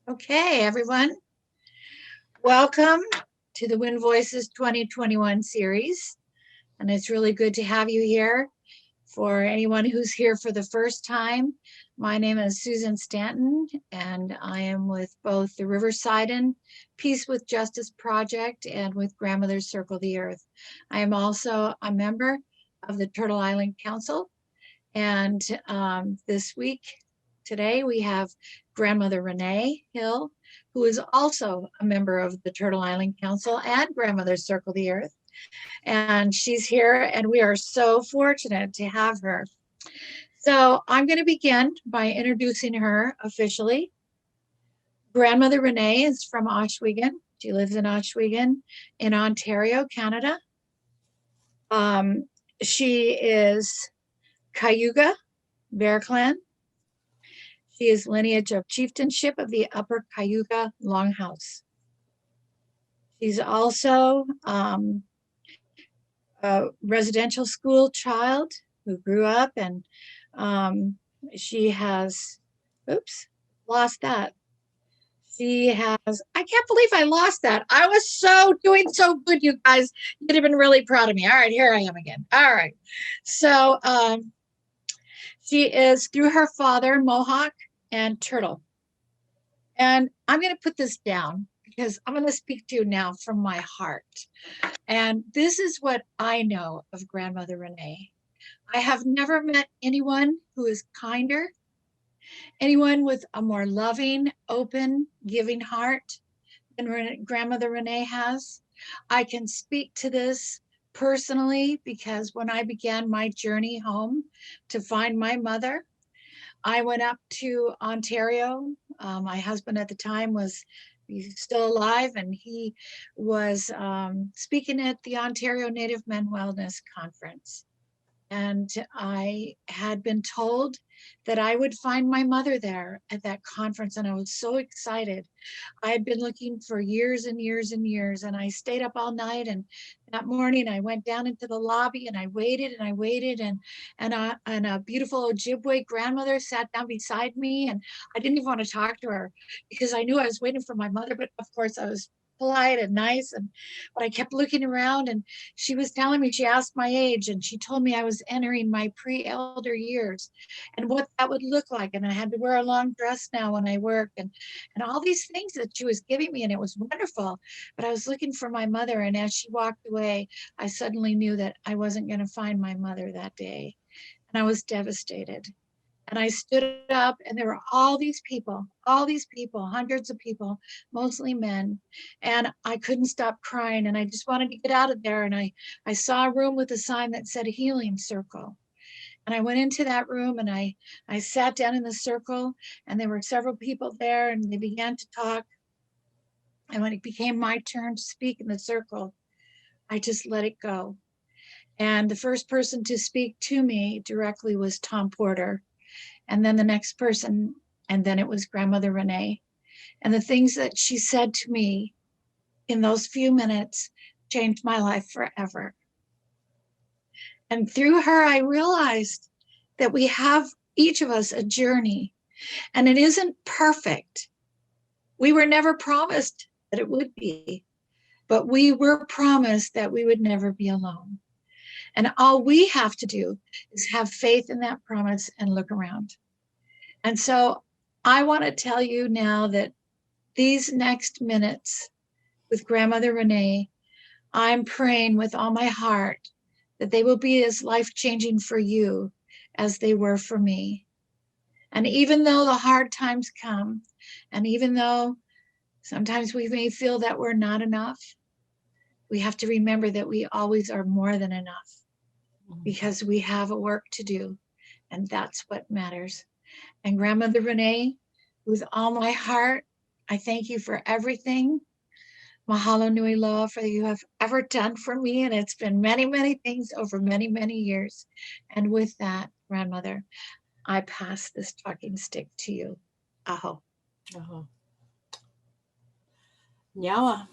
Okay, everyone, welcome to the Wind Voices 2021 series. And it's really good to have you here. For anyone who's here for the first time, my name is Susan Stanton, and I am with both the Riverside Peace with Justice Project and with Grandmother's Circle the Earth. I am also a member of the Turtle Island Council. And today, we have Grandmother Renee Hill, who is also a member of the Turtle Island Council and Grandmother's Circle the Earth. And she's here, and we are so fortunate to have her. So I'm going to begin by introducing her officially. Grandmother Renee is from Ohsweken. She lives in Ohsweken in Ontario, Canada. She is Cayuga Bear Clan. She is lineage of chieftainship of the Upper Cayuga Longhouse. She's also a residential school child who grew up, and she has, lost that. She has, I can't believe I lost that. I was doing so good, you guys. You'd have been really proud of me. All right, here I am again. All right. So she is through her father, Mohawk and Turtle. And I'm going to put this down because I'm going to speak to you now from my heart. And this is what I know of Grandmother Renee. I have never met anyone who is kinder, anyone with a more loving, open, giving heart than Grandmother Renee has. I can speak to this personally because when I began my journey home to find my mother, I went up to Ontario. My husband at the time he's still alive, and he was speaking at the Ontario Native Men Wellness Conference. And I had been told that I would find my mother there at that conference, and I was so excited. I had been looking for years and years and years, and I stayed up all night. And that morning, I went down into the lobby, and I waited and I waited, and a beautiful Ojibwe grandmother sat down beside me, and I didn't even want to talk to her because I knew I was waiting for my mother. But of course, I was polite and nice, but I kept looking around, and she was telling me, she asked my age, and she told me I was entering my pre-elder years and what that would look like, and I had to wear a long dress now when I work, and all these things that she was giving me, and it was wonderful. But I was looking for my mother, and as she walked away, I suddenly knew that I wasn't going to find my mother that day, and I was devastated. And I stood up, and there were all these people, hundreds of people, mostly men. And I couldn't stop crying, and I just wanted to get out of there. And I saw a room with a sign that said Healing Circle. And I went into that room, and I sat down in the circle, and there were several people there, and they began to talk. And when it became my turn to speak in the circle, I just let it go. And the first person to speak to me directly was Tom Porter. And then the next person, and then it was Grandmother Renee. And the things that she said to me in those few minutes changed my life forever. And through her, I realized that we have, each of us, a journey, and it isn't perfect. We were never promised that it would be, but we were promised that we would never be alone. And all we have to do is have faith in that promise and look around. And so I want to tell you now that these next minutes with Grandmother Renee, I'm praying with all my heart that they will be as life-changing for you as they were for me. And even though the hard times come, and even though sometimes we may feel that we're not enough, we have to remember that we always are more than enough because we have a work to do, and that's what matters. And Grandmother Renee, with all my heart, I thank you for everything. Mahalo nui loa for you have ever done for me. And it's been many, many things over many, many years. And with that, Grandmother, I pass this talking stick to you. Aho. Aho. Nyawa.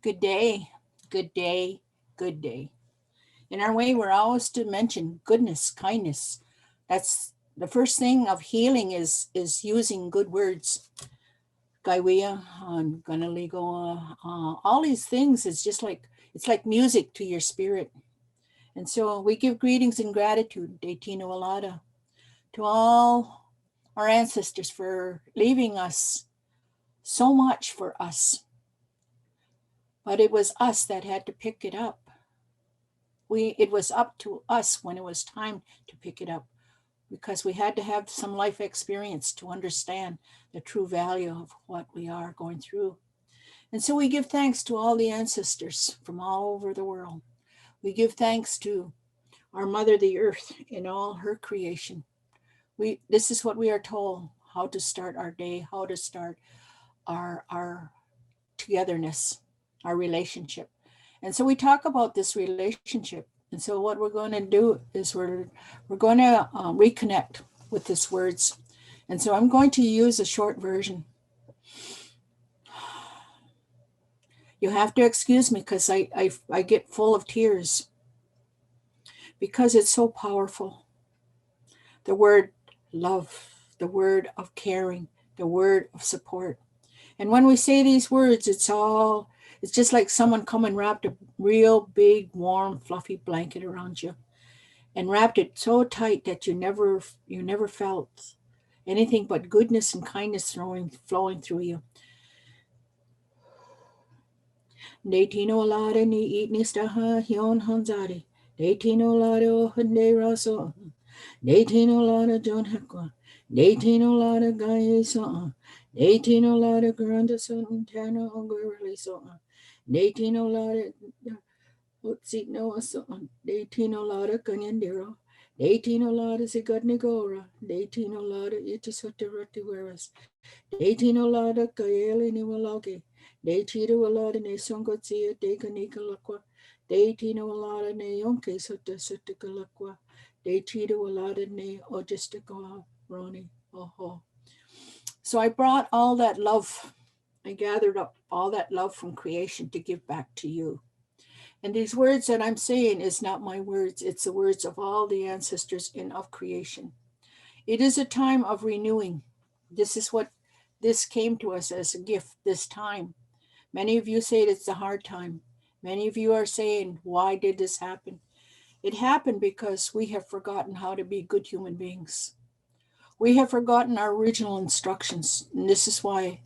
Good day, good day, good day. In our way, we're always to mention goodness, kindness. That's the first thing of healing is using good words. Gaiwea, on Ganaligo, all these things. It's like music to your spirit. And so we give greetings and gratitude, De Tino Alada, to all our ancestors for leaving us so much for us. But it was us that had to pick it up. It was up to us when it was time to pick it up, because we had to have some life experience to understand the true value of what we are going through. And so we give thanks to all the ancestors from all over the world. We give thanks to our mother, the earth, in all her creation. This is what we are told, how to start our day, how to start our togetherness, our relationship. And so we talk about this relationship. And so what we're going to do is we're going to reconnect with these words. And so I'm going to use a short version. You have to excuse me because I get full of tears because it's so powerful. The word love, the word of caring, the word of support. And when we say these words, it's just like someone come and wrapped a real big, warm, fluffy blanket around you and wrapped it so tight that you never felt anything but goodness and kindness flowing through you. Neitino alare ni eat ni staha hion hanzari. Neitino lare o hande raso. Neitino lare John Hekwa. Neitino lare gaye so. Neitino lare granda so interno ogurli so. Neitino lare utsi no so. Neitino lare kanyandiro. Neitino lare sigadnigora. Neitino lare itisotirati weras. Neitino lare kayeli ni walagi. De tiro a lot ne songotia de canicalaqua, de tino a lot ne yonke sotagalaqua, de tiro a lot ne ogistico roni oho. So I brought all that love, I gathered up all that love from creation to give back to you. And these words that I'm saying is not my words, it's the words of all the ancestors in of creation. It is a time of renewing. This came to us as a gift this time. Many of you say it's a hard time. Many of you are saying, why did this happen? It happened because we have forgotten how to be good human beings. We have forgotten our original instructions. And this is why,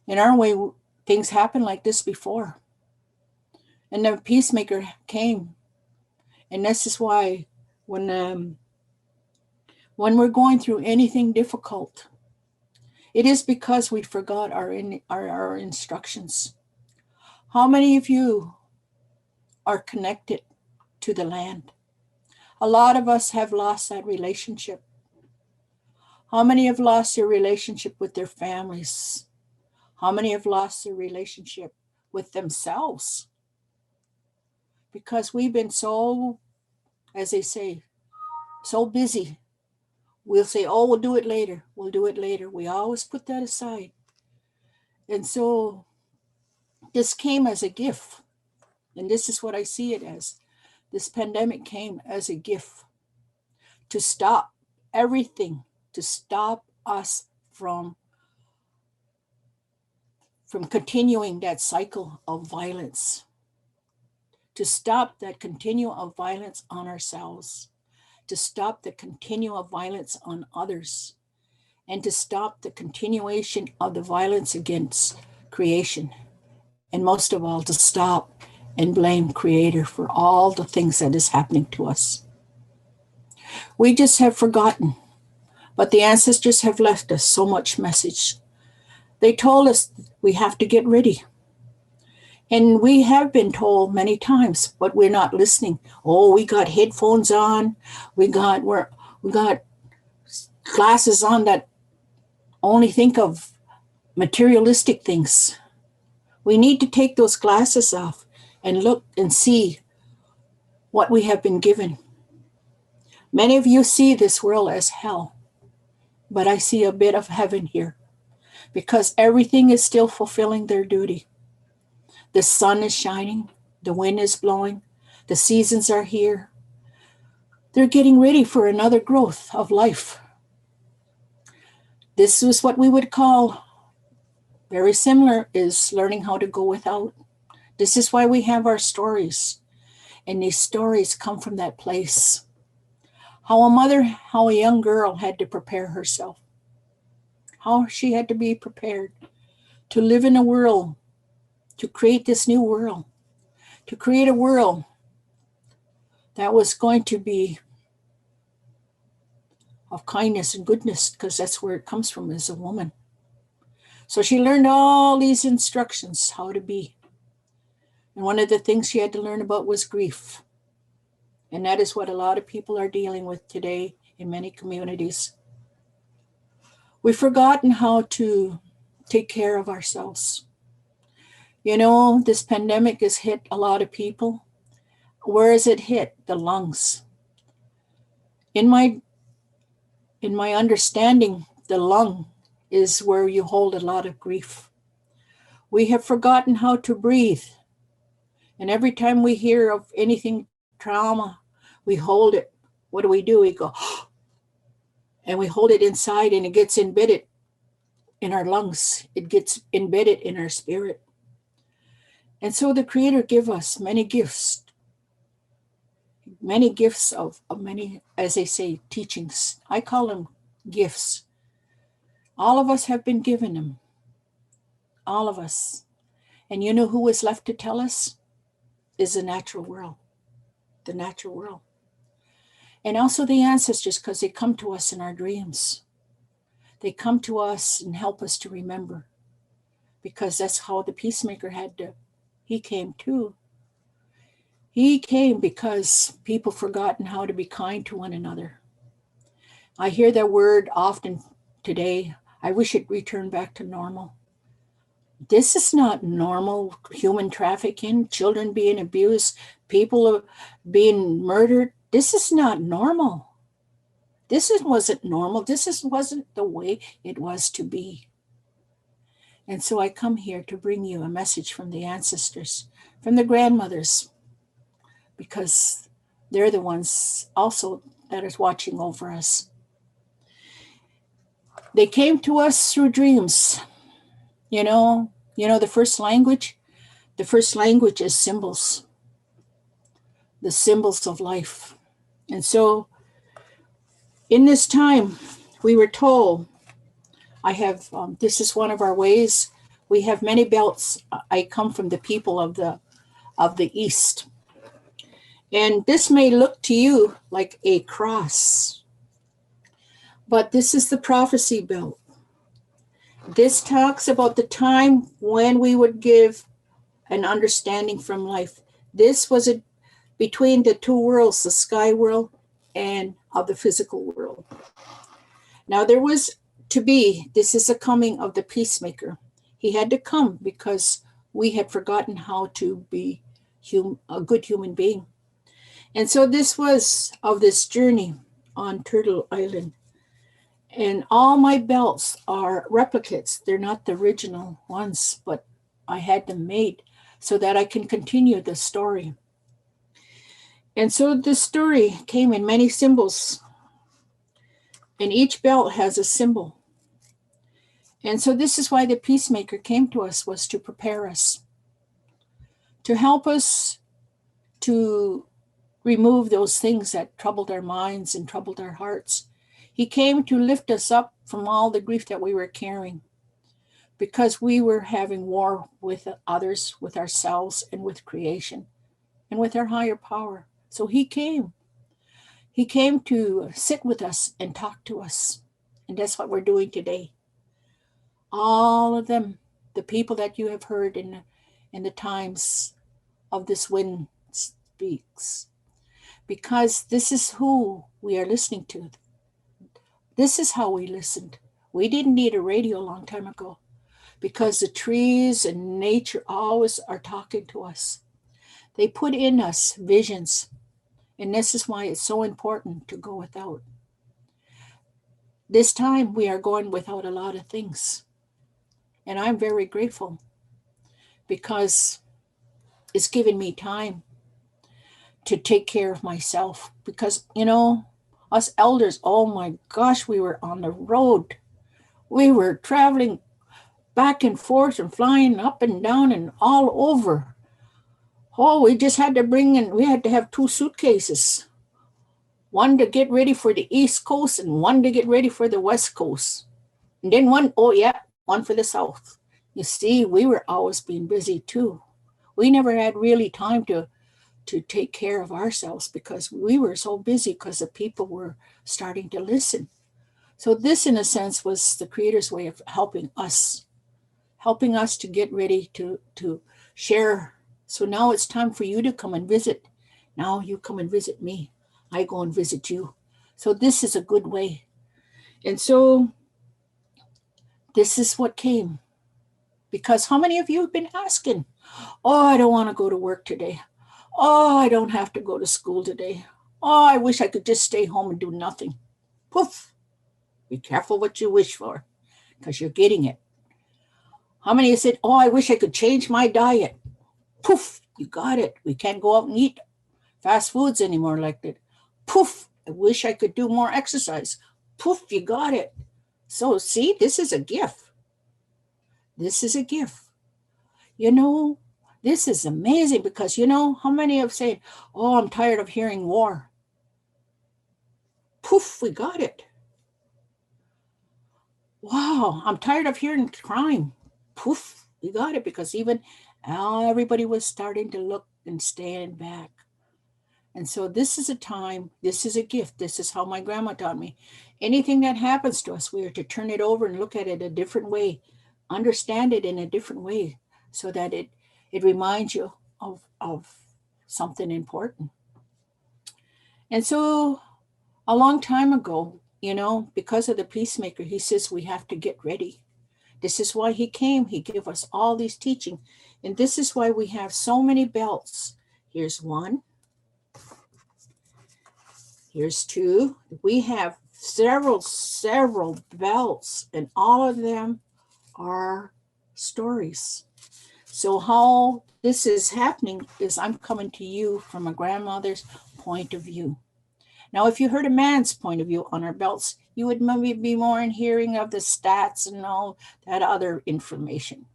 in our way, things happened like this before. And the peacemaker came. And this is why when we're going through anything difficult, it is because we forgot our instructions. How many of you are connected to the land? A lot of us have lost that relationship. How many have lost their relationship with their families? How many have lost their relationship with themselves? Because we've been so, as they say, so busy. We'll say, oh, we'll do it later. We'll do it later. We always put that aside. And so this came as a gift. And this is what I see it as. This pandemic came as a gift to stop everything, to stop us from continuing that cycle of violence, to stop that continuum of violence on ourselves, to stop the continuum of violence on others, and to stop the continuation of the violence against creation. And most of all, to stop and blame Creator for all the things that is happening to us. We just have forgotten, but the ancestors have left us so much message. They told us we have to get ready. And we have been told many times, but we're not listening. Oh, we got headphones on. We got glasses on that only think of materialistic things. We need to take those glasses off and look and see what we have been given. Many of you see this world as hell, but I see a bit of heaven here because everything is still fulfilling their duty. The sun is shining, the wind is blowing, the seasons are here. They're getting ready for another growth of life. This is what we would call Very similar is learning how to go without. This is why we have our stories. And these stories come from that place. How a young girl had to prepare herself, how she had to be prepared to live in a world, to create this new world, to create a world that was going to be of kindness and goodness, because that's where it comes from as a woman. So she learned all these instructions how to be. And one of the things she had to learn about was grief. And that is what a lot of people are dealing with today in many communities. We've forgotten how to take care of ourselves. You know, this pandemic has hit a lot of people. Where has it hit? The lungs. In my understanding, the lung is where you hold a lot of grief. We have forgotten how to breathe. And every time we hear of anything trauma, we hold it. What do? We go, and we hold it inside, and it gets embedded in our lungs. It gets embedded in our spirit. And so the Creator give us many gifts of many, as they say, teachings. I call them gifts. All of us have been given them. All of us. And you know who is left to tell us? Is the natural world. The natural world. And also the ancestors, because they come to us in our dreams. They come to us and help us to remember. Because that's how the peacemaker he came too. He came because people forgotten how to be kind to one another. I hear that word often today. I wish it returned back to normal. This is not normal. Human trafficking, children being abused, people being murdered. This is not normal. Wasn't normal. Wasn't the way it was to be. And so I come here to bring you a message from the ancestors, from the grandmothers, because they're the ones also that is watching over us. They came to us through dreams. The first language? The first language is symbols, the symbols of life. And so in this time, we were told, this is one of our ways. We have many belts. I come from the people of the East. And this may look to you like a cross, but this is the prophecy belt. This talks about the time when we would give an understanding from life. This was between the two worlds, the sky world and of the physical world. Now there was this is a coming of the peacemaker. He had to come because we had forgotten how to be a good human being. And so this was of this journey on Turtle Island. And all my belts are replicates. They're not the original ones, but I had them made so that I can continue the story. And so the story came in many symbols. And each belt has a symbol. And so this is why the peacemaker came to us, was to prepare us, to help us to remove those things that troubled our minds and troubled our hearts. He came to lift us up from all the grief that we were carrying, because we were having war with others, with ourselves, and with creation, and with our higher power. So he came. He came to sit with us and talk to us. And that's what we're doing today. All of them, the people that you have heard in the times of this wind speaks. Because this is who we are listening to. This is how we listened. We didn't need a radio a long time ago, because the trees and nature always are talking to us. They put in us visions. And this is why it's so important to go without. This time we are going without a lot of things. And I'm very grateful, because it's given me time to take care of myself. Because, us elders, oh my gosh, we were on the road. We were traveling back and forth and flying up and down and all over. Oh, we just had to bring in, we had to have two suitcases, one to get ready for the East Coast and one to get ready for the West Coast. And then one, oh yeah, one for the South. You see, we were always being busy too. We never had really time to take care of ourselves because we were so busy because the people were starting to listen. So this, in a sense, was the Creator's way of helping us to get ready to share. So now it's time for you to come and visit. Now you come and visit me. I go and visit you. So this is a good way. And so this is what came. Because how many of you have been asking, oh, I don't want to go to work today. Oh, I don't have to go to school today. Oh, I wish I could just stay home and do nothing. Poof. Be careful what you wish for because you're getting it. How many of you said, oh, I wish I could change my diet? Poof, you got it. We can't go out and eat fast foods anymore like that. Poof, I wish I could do more exercise. Poof, you got it. So, see, this is a gift. This is a gift. You know, this is amazing because you know how many have said, oh, I'm tired of hearing war. Poof, we got it. Wow, I'm tired of hearing crime. Poof, we got it because even everybody was starting to look and stand back. And so this is a time, this is a gift. This is how my grandma taught me. Anything that happens to us, we are to turn it over and look at it a different way, understand it in a different way so that it reminds you of something important. And so a long time ago, you know, because of the peacemaker, he says we have to get ready. This is why he came. He gave us all these teaching. And this is why we have so many belts. Here's one. Here's two. We have several belts, and all of them are stories. So how this is happening is I'm coming to you from a grandmother's point of view. Now, if you heard a man's point of view on our belts, you would maybe be more in hearing of the stats and all that other information.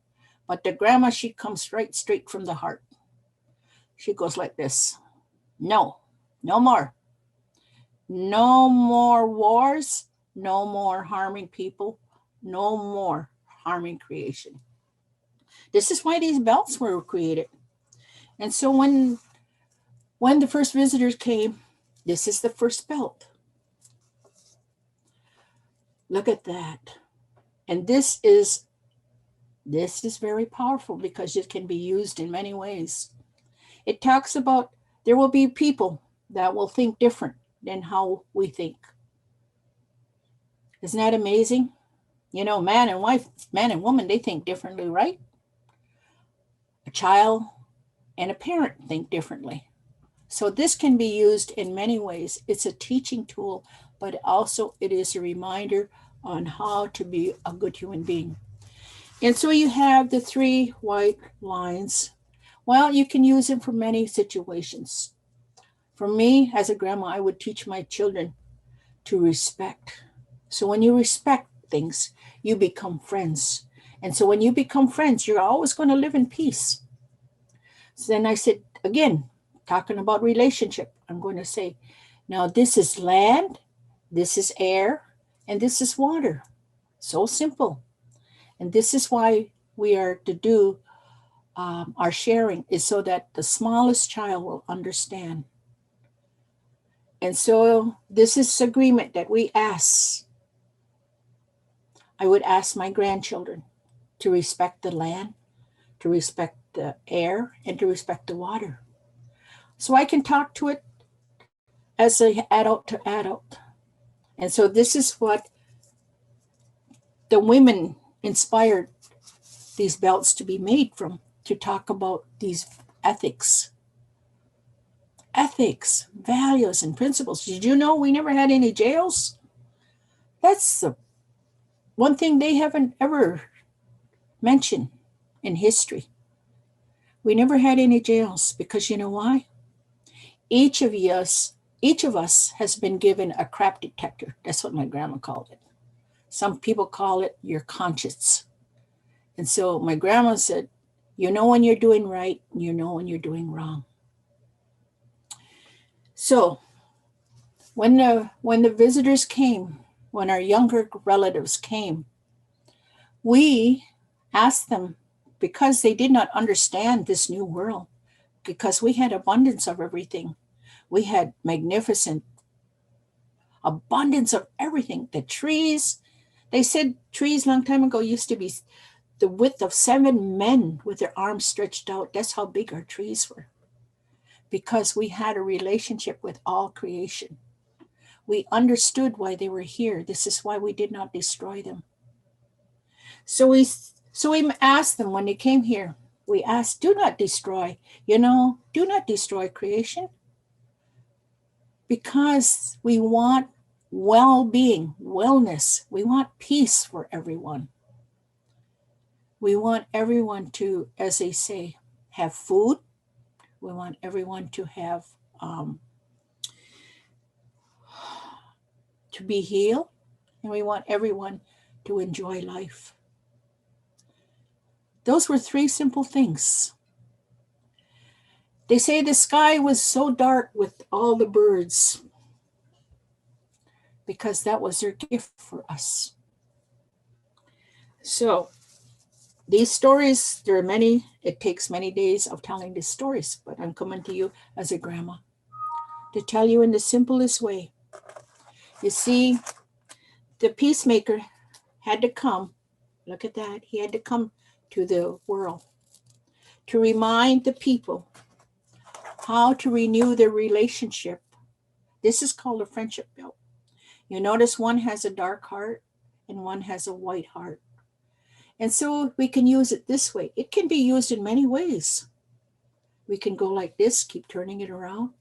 But the grandma, she comes straight from the heart. She goes like this. No, no more. No more wars, no more harming people, no more harming creation. This is why these belts were created. And so when the first visitors came, this is the first belt. Look at that. And this is very powerful because it can be used in many ways. It talks about there will be people that will think different than how we think. Isn't that amazing? You know, man and wife, man and woman, they think differently, right? A child and a parent think differently. So this can be used in many ways. It's a teaching tool, but also it is a reminder on how to be a good human being. And so you have the three white lines. Well, you can use them for many situations. For me, as a grandma, I would teach my children to respect. So when you respect things, you become friends. And so when you become friends, you're always going to live in peace. So then I said, again, talking about relationship, I'm going to say, now this is land, this is air, and this is water. So simple. And this is why we are to do our sharing is so that the smallest child will understand. And so this is agreement that we ask. I would ask my grandchildren to respect the land, to respect the air, and to respect the water. So I can talk to it as an adult to adult. And so this is what the women inspired these belts to be made from, to talk about these ethics. Ethics, values, and principles. Did you know we never had any jails? That's the one thing they haven't ever mentioned in history. We never had any jails because you know why? Each of us, each of us has been given a crap detector. That's what my grandma called it. Some people call it your conscience. And so my grandma said, you know when you're doing right, you know when you're doing wrong. So when the visitors came, when our younger relatives came, we asked them, because they did not understand this new world, because we had abundance of everything. We had magnificent abundance of everything. The trees, they said trees long time ago used to be the width of 7 men with their arms stretched out. That's how big our trees were, because we had a relationship with all creation. We understood why they were here. This is why we did not destroy them. So we asked them when they came here. We asked, do not destroy, do not destroy creation, because we want well-being, wellness. We want peace for everyone. We want everyone to, as they say, have food. We want everyone to have to be healed, and we want everyone to enjoy life. Those were three simple things. They say the sky was so dark with all the birds because that was their gift for us. So these stories, there are many, it takes many days of telling these stories, but I'm coming to you as a grandma to tell you in the simplest way. You see, the peacemaker had to come, look at that, he had to come to the world to remind the people how to renew their relationship. This is called a friendship belt. You notice one has a dark heart and one has a white heart. And so we can use it this way. It can be used in many ways. We can go like this, keep turning it around.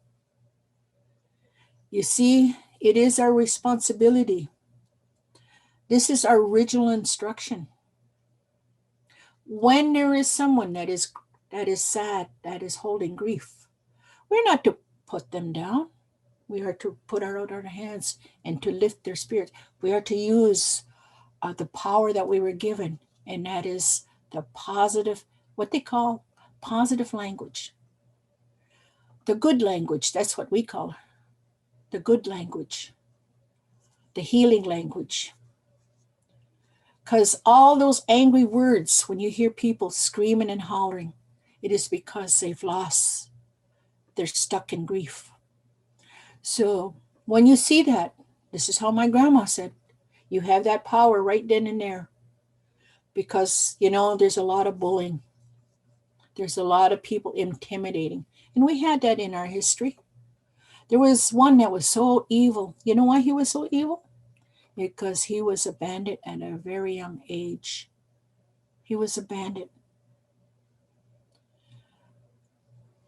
You see, it is our responsibility. This is our original instruction. When there is someone that is sad, that is holding grief, we're not to put them down. We are to put out our hands and to lift their spirits. We are to use the power that we were given, and that is the positive, what they call positive language. The good language, that's what we call it. The good language, the healing language. Because all those angry words, when you hear people screaming and hollering, it is because they've lost, they're stuck in grief. So when you see that, this is how my grandma said, you have that power right then and there. Because, there's a lot of bullying. There's a lot of people intimidating. And we had that in our history. There was one that was so evil. You know why he was so evil? Because he was a bandit at a very young age. He was a bandit.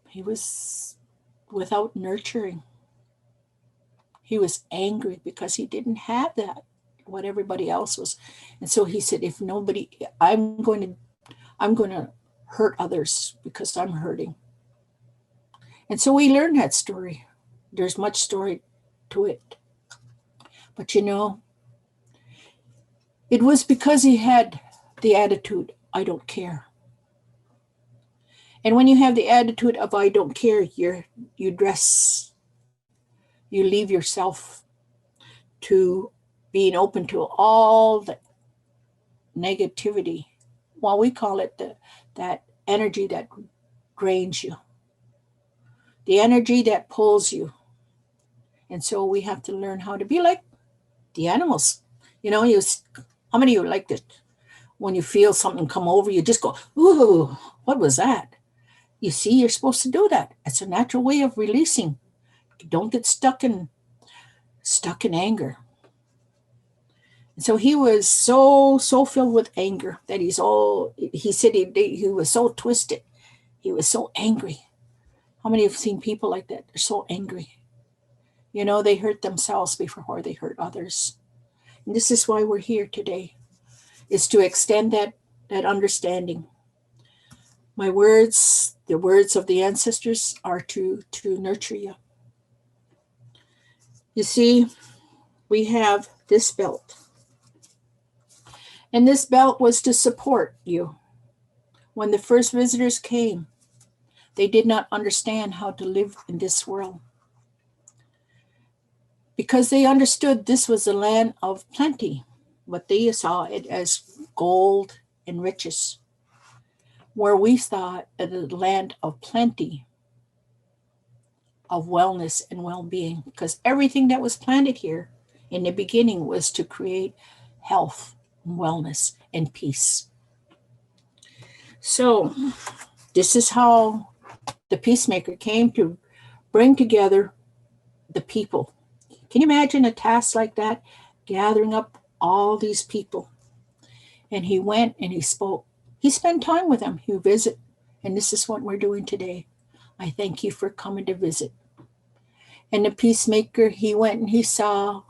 He was without nurturing. He was angry because he didn't have that, what everybody else was. And so he said, if nobody, I'm going to hurt others because I'm hurting. And so we learned that story. There's much story to it. But it was because he had the attitude, I don't care. And when you have the attitude of I don't care, you leave yourself to being open to all the negativity. Well, we call it that energy that drains you, the energy that pulls you. And so we have to learn how to be like the animals. How many of you like this? When you feel something come over, you just go, ooh, what was that? You see, you're supposed to do that. It's a natural way of releasing. Don't get stuck in anger. And so he was so filled with anger that he said he was so twisted. He was so angry. How many have seen people like that? They're so angry. They hurt themselves before they hurt others. And this is why we're here today, is to extend that understanding. My words, the words of the ancestors, are to nurture you. You see, we have this belt. And this belt was to support you. When the first visitors came, they did not understand how to live in this world because they understood this was a land of plenty, but they saw it as gold and riches, where we saw it as a land of plenty, of wellness and well being, because everything that was planted here in the beginning was to create health, wellness, and peace. So, this is how the peacemaker came to bring together the people. Can you imagine a task like that? Gathering up all these people. And he went and he spoke. He spent time with them. He visited. And this is what we're doing today. I thank you for coming to visit. And the peacemaker, he went and he saw,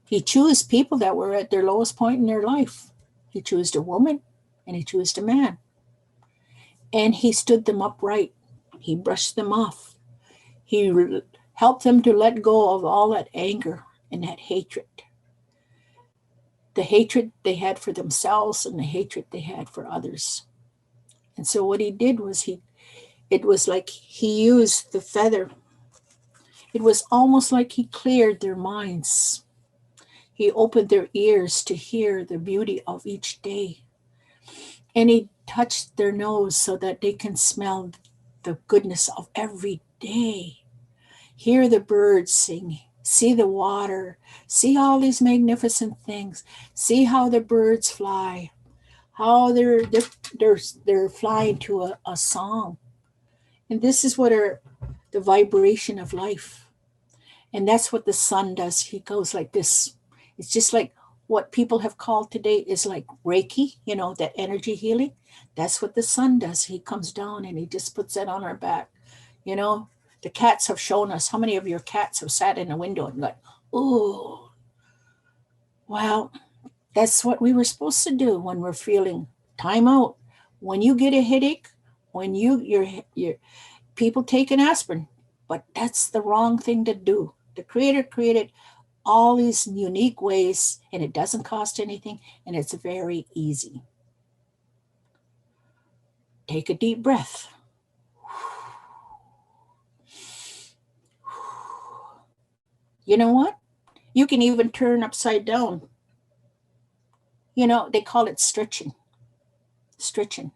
he chose people that were at their lowest point in their life. He chose a woman and he chose a man. And he stood them upright. He brushed them off. He helped them to let go of all that anger and that hatred. The hatred they had for themselves and the hatred they had for others. And so what he did was it was like he used the feather. It was almost like he cleared their minds. He opened their ears to hear the beauty of each day. And he touched their nose so that they can smell the goodness of every day. Hear the birds sing, see the water, see all these magnificent things, see how the birds fly, how they're flying to a song. And this is what the vibration of life. And that's what the sun does. He goes like this. It's just like what people have called today is like Reiki, that energy healing. That's what the sun does. He comes down and he just puts it on our back. You know, the cats have shown us. How many of your cats have sat in a window and gone, "Ooh, well, that's what we were supposed to do when we're feeling time out. When you get a headache, when your people take an aspirin, but that's the wrong thing to do. The creator created all these unique ways and it doesn't cost anything and it's very easy. Take a deep breath. You know what? You can even turn upside down. They call it stretching. Stretching.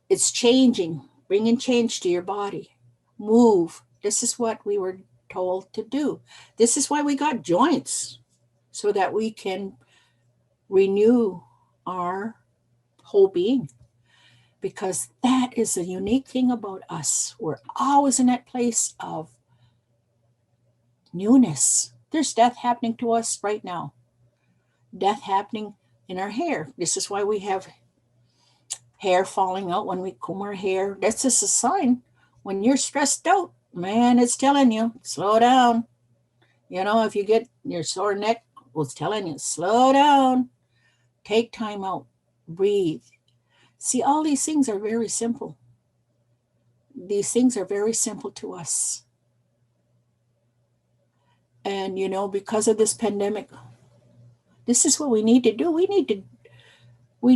It's changing, bringing change to your body. Move. This is what we were told to do. This is why we got joints, so that we can renew our whole being. Because that is the unique thing about us. We're always in that place of newness. There's death happening to us right now. Death happening in our hair. This is why we have hair falling out when we comb our hair. That's just a sign. When you're stressed out, man, it's telling you, slow down. If you get your sore neck, it's telling you, slow down. Take time out. Breathe. See, all these things are very simple. These things are very simple to us. And, because of this pandemic, this is what we need to do. We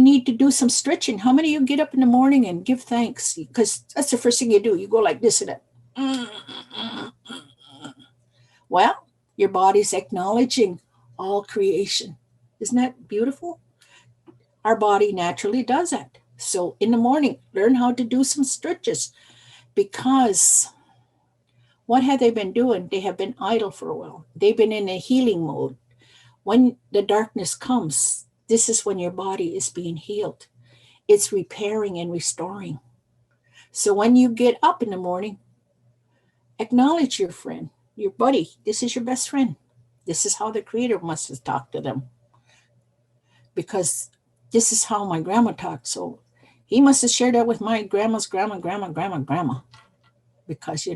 need to do some stretching. How many of you get up in the morning and give thanks? Because that's the first thing you do. You go like this and that. Well, your body's acknowledging all creation. Isn't that beautiful? Our body naturally does that. So in the morning, learn how to do some stretches, because what have they been doing? They have been idle for a while. They've been in a healing mode. When the darkness comes, this is when your body is being healed. It's repairing and restoring. So when you get up in the morning, acknowledge your friend, your buddy. This is your best friend. This is how the Creator must have talked to them. Because this is how my grandma talked. So he must have shared that with my grandma's grandma. Because,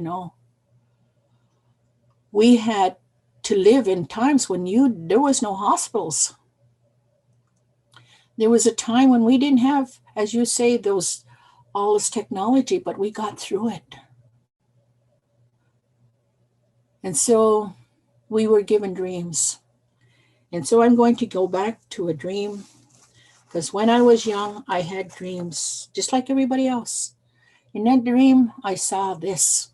we had to live in times when there was no hospitals. There was a time when we didn't have, as you say, all this technology, but we got through it. And so we were given dreams. And so I'm going to go back to a dream Because when I was young, I had dreams just like everybody else. In that dream, I saw this.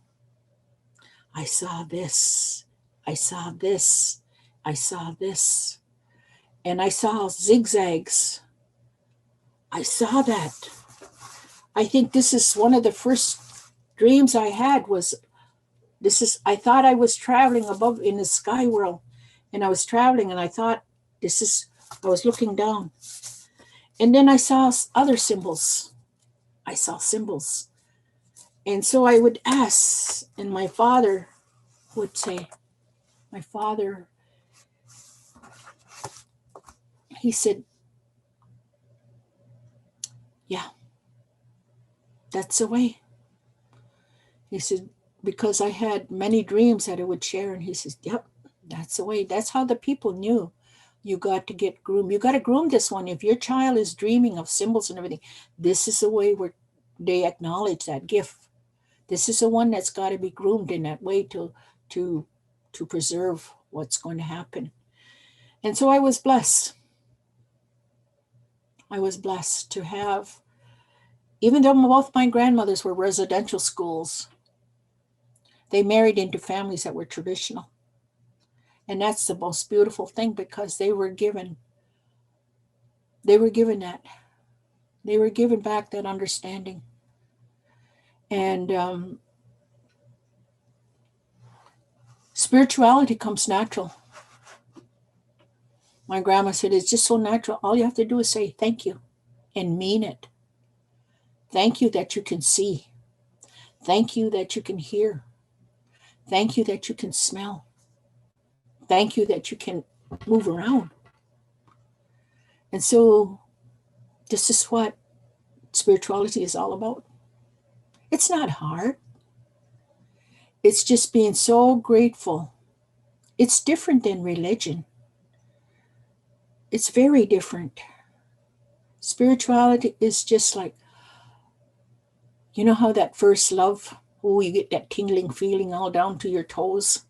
I saw this. I saw this. I saw this. And I saw zigzags. I saw that. I think this is one of the first dreams I had was this is I thought I was traveling above in the sky world, and I was traveling and I thought this is I was looking down. And then I saw other symbols. I saw symbols. And so I would ask, and my father would say, my father, he said, yeah, that's the way. He said, because I had many dreams that I would share. And he says, yep, that's the way. That's how the people knew you got to get groomed. You got to groom this one. If your child is dreaming of symbols and everything, this is the way where they acknowledge that gift. This is the one that's got to be groomed in that way to to preserve what's going to happen. And so I was blessed. I was blessed to have, even though both my grandmothers were residential schools, they married into families that were traditional. And that's the most beautiful thing because they were given that. They were given back that understanding. And spirituality comes natural. My grandma said, it's just so natural. All you have to do is say thank you and mean it. Thank you that you can see. Thank you that you can hear. Thank you that you can smell. Thank you that you can move around. And so this is what spirituality is all about. It's not hard. It's just being so grateful. It's different than religion. It's very different. Spirituality is just like, you know how that first love, oh, you get that tingling feeling all down to your toes.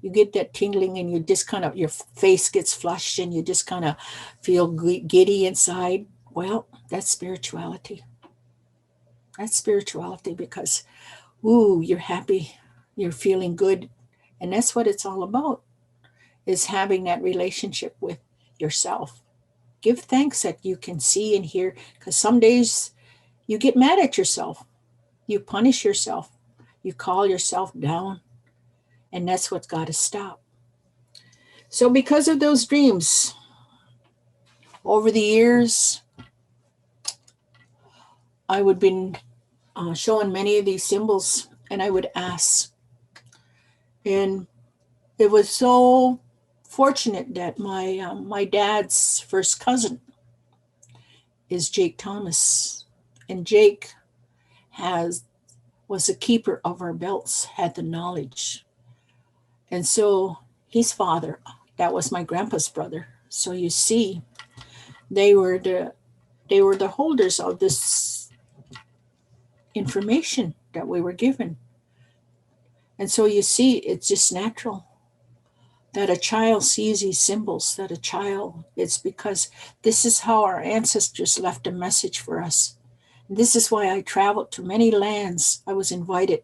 You get that tingling and you just kind of, your face gets flushed and you just kind of feel giddy inside. Well, that's spirituality. That's spirituality because, ooh, you're happy, you're feeling good. And that's what it's all about, is having that relationship with yourself. Give thanks that you can see and hear, because some days you get mad at yourself. You punish yourself. You call yourself down. And that's what's got to stop. So, because of those dreams, over the years, I would been showing many of these symbols, and I would ask. And it was so fortunate that my dad's first cousin is Jake Thomas, and Jake has was a keeper of our belts, had the knowledge, and so his father, that was my grandpa's brother. So you see, they were the holders of this information that we were given. And so you see, it's just natural that a child sees these symbols, that a child, it's because this is how our ancestors left a message for us. And this is why I traveled to many lands. I was invited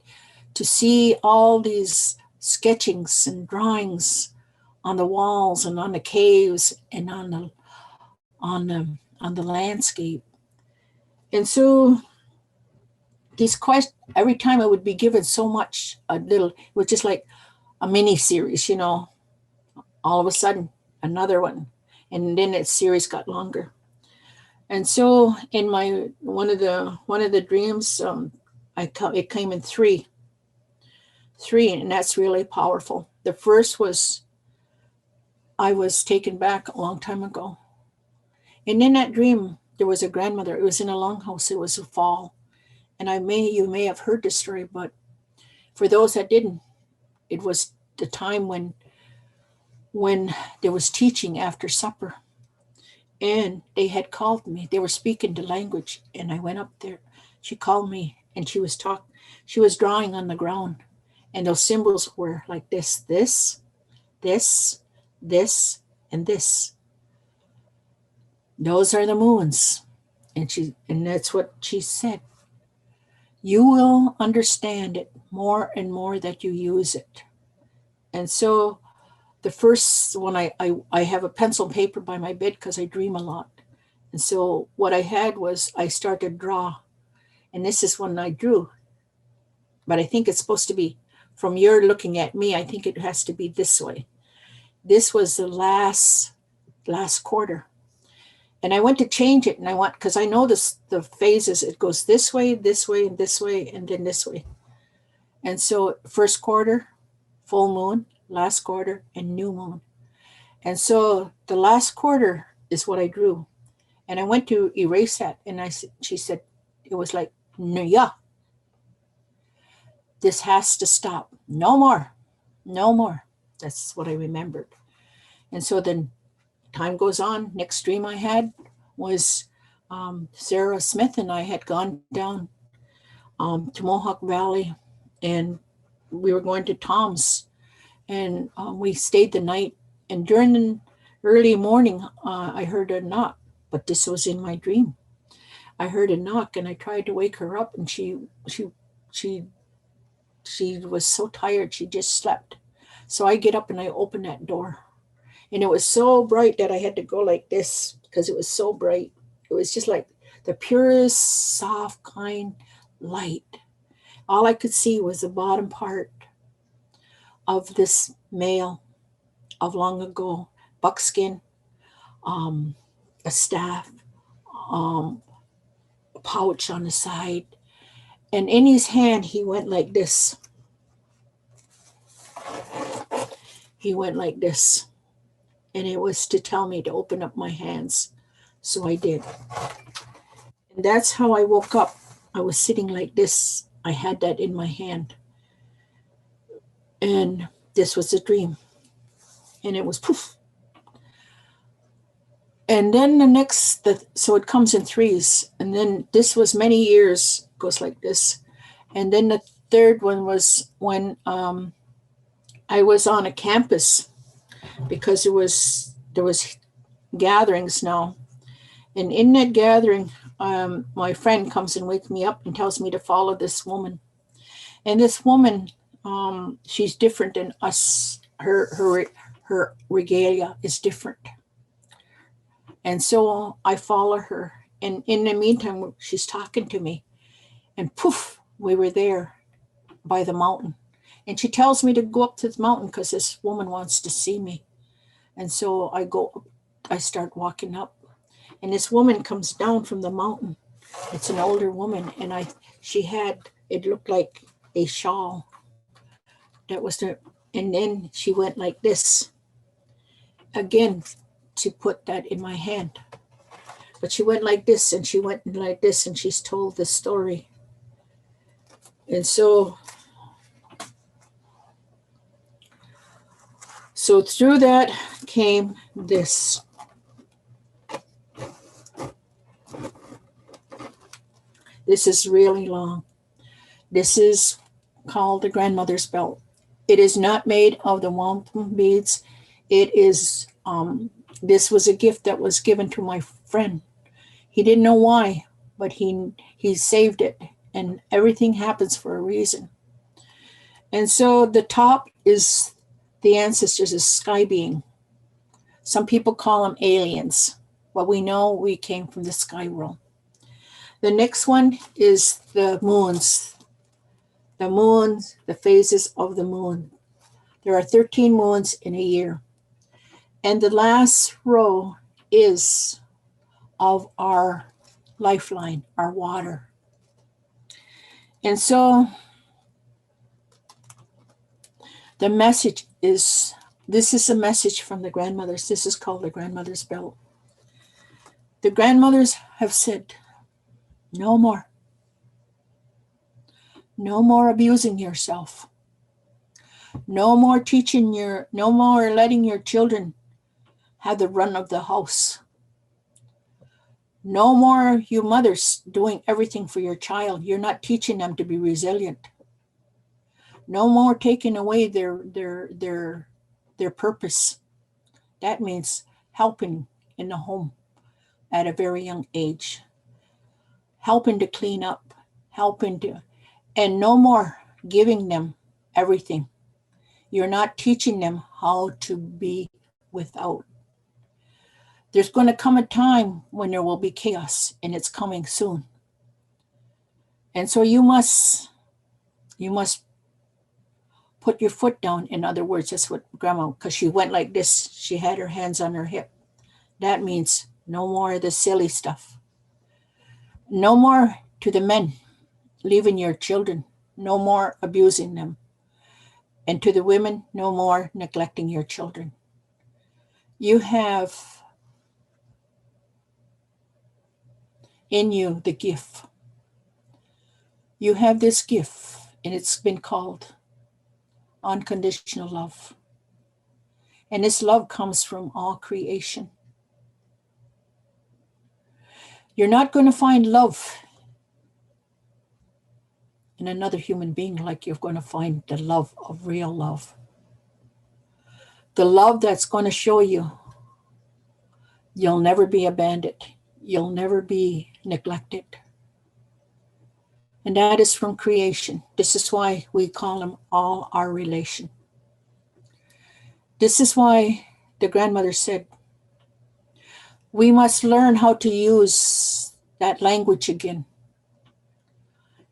to see all these sketchings and drawings on the walls and on the caves and on the landscape. And so these questions, every time I would be given so much, a little, it was just like a mini series, all of a sudden another one, and then that series got longer. And so in my one of the dreams, it came in three, and that's really powerful. The first was I was taken back a long time ago, and in that dream there was a grandmother. It was in a longhouse. It was a fall, and you may have heard this story, but for those that didn't, it was the time when there was teaching after supper, and they had called me. They were speaking the language, and I went up there. She called me, and she was drawing on the ground, and those symbols were like this, this, and this. Those are the moons. And that's what she said. You will understand it more and more that you use it. And so the first one, I have a pencil and paper by my bed because I dream a lot. And so what I had was I started to draw. And this is when I drew. But I think it's supposed to be, from your looking at me, I think it has to be this way. This was the last quarter. And I went to change it, and I went, because I know this, the phases, it goes this way, and this way, and then this way. And so first quarter, full moon, last quarter, and new moon. And so the last quarter is what I drew. And I went to erase that, and she said, it was like, no, yeah, this has to stop. No more, no more. That's what I remembered. And so then time goes on. Next dream I had was Sarah Smith and I had gone down to Mohawk Valley, and we were going to Tom's, and we stayed the night. And during the early morning, I heard a knock, but this was in my dream. I heard a knock, and I tried to wake her up, and she she was so tired she just slept. So I get up and I open that door, and it was so bright that I had to go like this because it was so bright. It was just like the purest, soft, kind light. All I could see was the bottom part of this male of long ago, buckskin, um, a staff, um, a pouch on the side, and in his hand he went like this. He went like this, and it was to tell me to open up my hands. So I did. And that's how I woke up. I was sitting like this. I had that in my hand. And this was a dream. And it was poof. And then so it comes in threes. And then this was many years, goes like this. And then the third one was when I was on a campus because there was gatherings now. And in that gathering, my friend comes and wakes me up and tells me to follow this woman. And this woman, she's different than us. Her regalia is different. And so I follow her. And in the meantime, she's talking to me. And poof, we were there by the mountain. And she tells me to go up to the mountain because this woman wants to see me. And so I go up, I start walking up. And this woman comes down from the mountain. It's an older woman. And it looked like a shawl. That was the, and then she went like this again to put that in my hand. But she went like this and she went like this and she's told the story. And so through that came this. This is really long. This is called the grandmother's belt. It is not made of the wampum beads. It is, this was a gift that was given to my friend. He didn't know why, but he saved it, and everything happens for a reason. And so the top is the ancestors, is sky being. Some people call them aliens, but we know we came from the sky world. The next one is the moons. The moons, the phases of the moon. There are 13 moons in a year. And the last row is of our lifeline, our water. And so the message is, this is a message from the grandmothers. This is called the grandmother's belt. The grandmothers have said, no more. No more abusing yourself. No more no more letting your children have the run of the house. No more you mothers doing everything for your child. You're not teaching them to be resilient. No more taking away their purpose. That means helping in the home. at a very young age, helping to clean up, helping to, and no more giving them everything. You're not teaching them how to be without. There's going to come a time when there will be chaos, and it's coming soon. And so you must put your foot down. In other words, that's what grandma, because she went like this, she had her hands on her hip. That means no more of the silly stuff. No more to the men leaving your children. No more abusing them. And to the women, no more neglecting your children. You have in you the gift. You have this gift, and it's been called unconditional love. And this love comes from all creation. You're not going to find love in another human being like you're going to find the love of real love. The love that's going to show you you'll never be abandoned, you'll never be neglected. And that is from creation. This is why we call them all our relation. This is why the grandmother said, we must learn how to use that language again.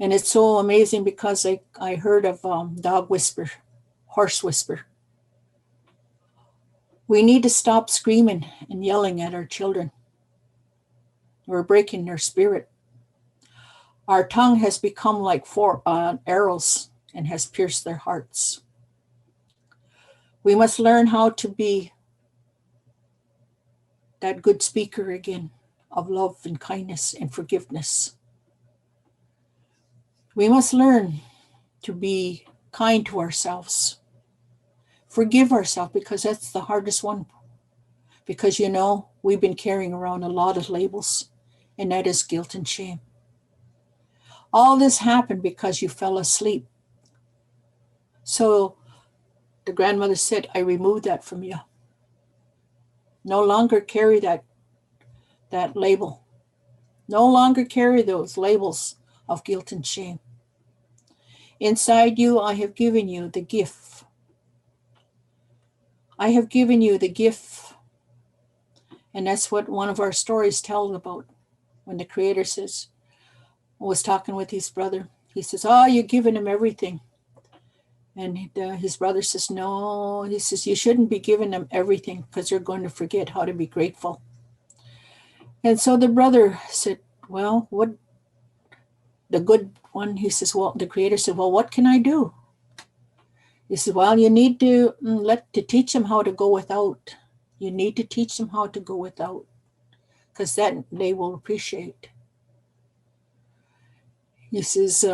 And it's so amazing because I heard of dog whisper, horse whisper. We need to stop screaming and yelling at our children. We're breaking their spirit. Our tongue has become like arrows and has pierced their hearts. We must learn how to be that good speaker again of love and kindness and forgiveness. We must learn to be kind to ourselves. Forgive ourselves, because that's the hardest one. Because we've been carrying around a lot of labels, and that is guilt and shame. All this happened because you fell asleep. So the grandmother said, I removed that from you. No longer carry that label. No longer carry those labels of guilt and shame. Inside you, I have given you the gift. I have given you the gift. And that's what one of our stories tells about. When the Creator was talking with his brother, he says, oh, you're giving him everything. And his brother says, no, he says, you shouldn't be giving them everything, because they're going to forget how to be grateful. And so the brother said, well, what? The good one, he says, well, the Creator said, well, what can I do? He said, well, you need to teach them how to go without. You need to teach them how to go without, because then they will appreciate. He says,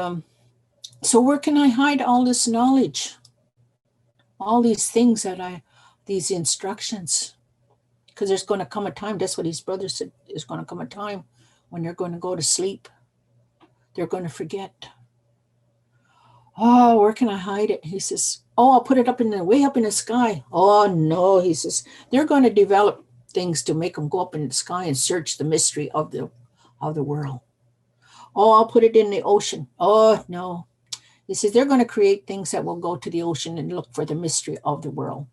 so where can I hide all this knowledge? All these things these instructions? Because there's going to come a time, that's what his brother said, there's going to come a time when they're going to go to sleep. They're going to forget. Oh, where can I hide it? He says, oh, I'll put it way up in the sky. Oh, no, he says, they're going to develop things to make them go up in the sky and search the mystery of the world. Oh, I'll put it in the ocean. Oh, no. He says, they're going to create things that will go to the ocean and look for the mystery of the world.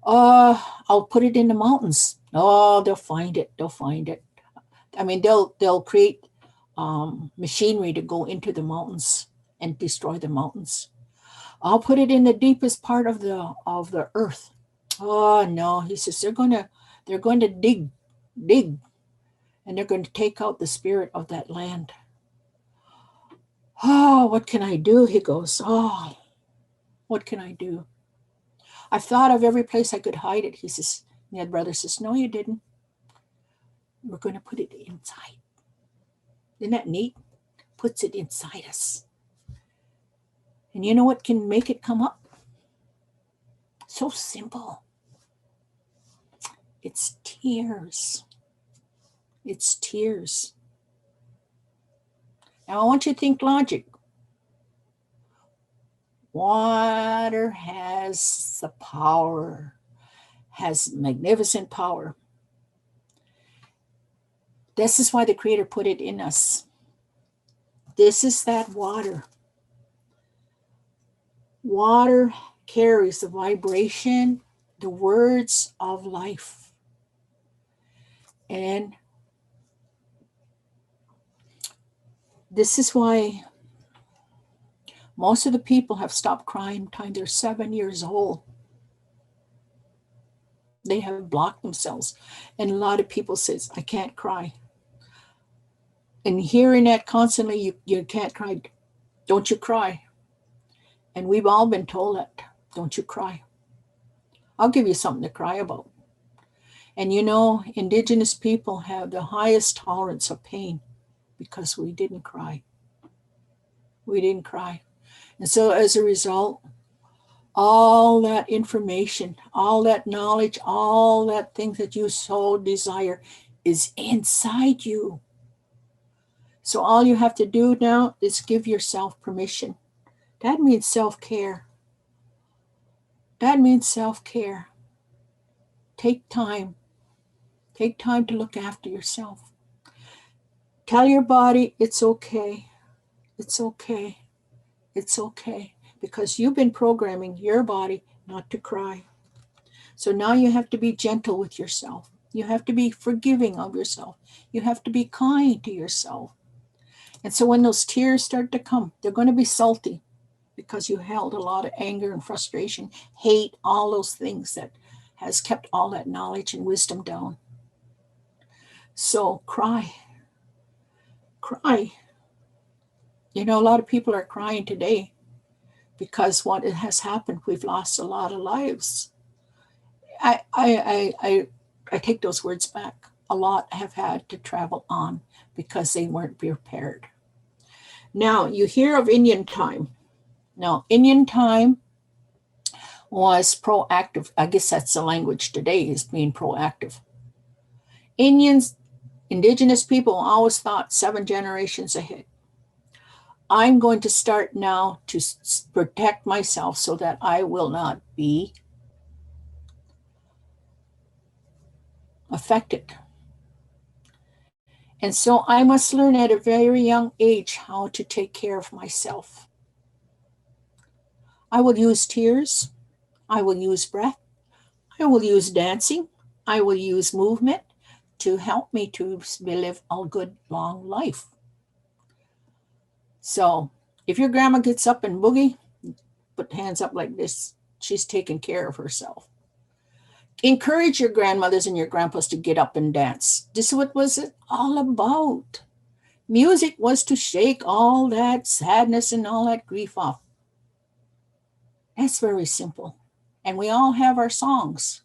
I'll put it in the mountains. Oh, they'll find it. They'll find it. I mean, they'll create machinery to go into the mountains and destroy the mountains. I'll put it in the deepest part of the earth. Oh no, he says, they're going to dig, and they're going to take out the spirit of that land. Oh, what can I do? He goes, oh, what can I do? I've thought of every place I could hide it. He says, and the brother says, no, you didn't. We're going to put it inside. Isn't that neat? Puts it inside us. And you know what can make it come up? So simple. It's tears. It's tears. Now I want you to think logic. Water has the power, has magnificent power. This is why the Creator put it in us. This is that water. Water carries the vibration, the words of life. And this is why most of the people have stopped crying by the time they're 7 years old. They have blocked themselves. And a lot of people says, I can't cry. And hearing that constantly, you can't cry. Don't you cry. And we've all been told that. Don't you cry. I'll give you something to cry about. And you know, Indigenous people have the highest tolerance of pain because we didn't cry. We didn't cry. And so as a result, all that information, all that knowledge, all that thing that you so desire is inside you. So all you have to do now is give yourself permission. That means self-care. That means self-care. Take time. Take time to look after yourself. Tell your body it's okay. It's okay. It's okay. Because you've been programming your body not to cry. So now you have to be gentle with yourself. You have to be forgiving of yourself. You have to be kind to yourself. And so when those tears start to come, they're going to be salty because you held a lot of anger and frustration, hate, all those things that has kept all that knowledge and wisdom down. So cry. Cry. You know, a lot of people are crying today because what has happened, we've lost a lot of lives. I take those words back. A lot have had to travel on because they weren't prepared. Now, you hear of Indian time. Now, Indian time was proactive. I guess that's the language today, is being proactive. Indigenous people always thought 7 generations ahead. I'm going to start now to protect myself so that I will not be affected. And so I must learn at a very young age how to take care of myself. I will use tears. I will use breath. I will use dancing. I will use movement to help me to live a good, long life. So if your grandma gets up and boogie, put hands up like this. She's taking care of herself. Encourage your grandmothers and your grandpas to get up and dance. This is what was it all about. Music was to shake all that sadness and all that grief off. That's very simple. And we all have our songs.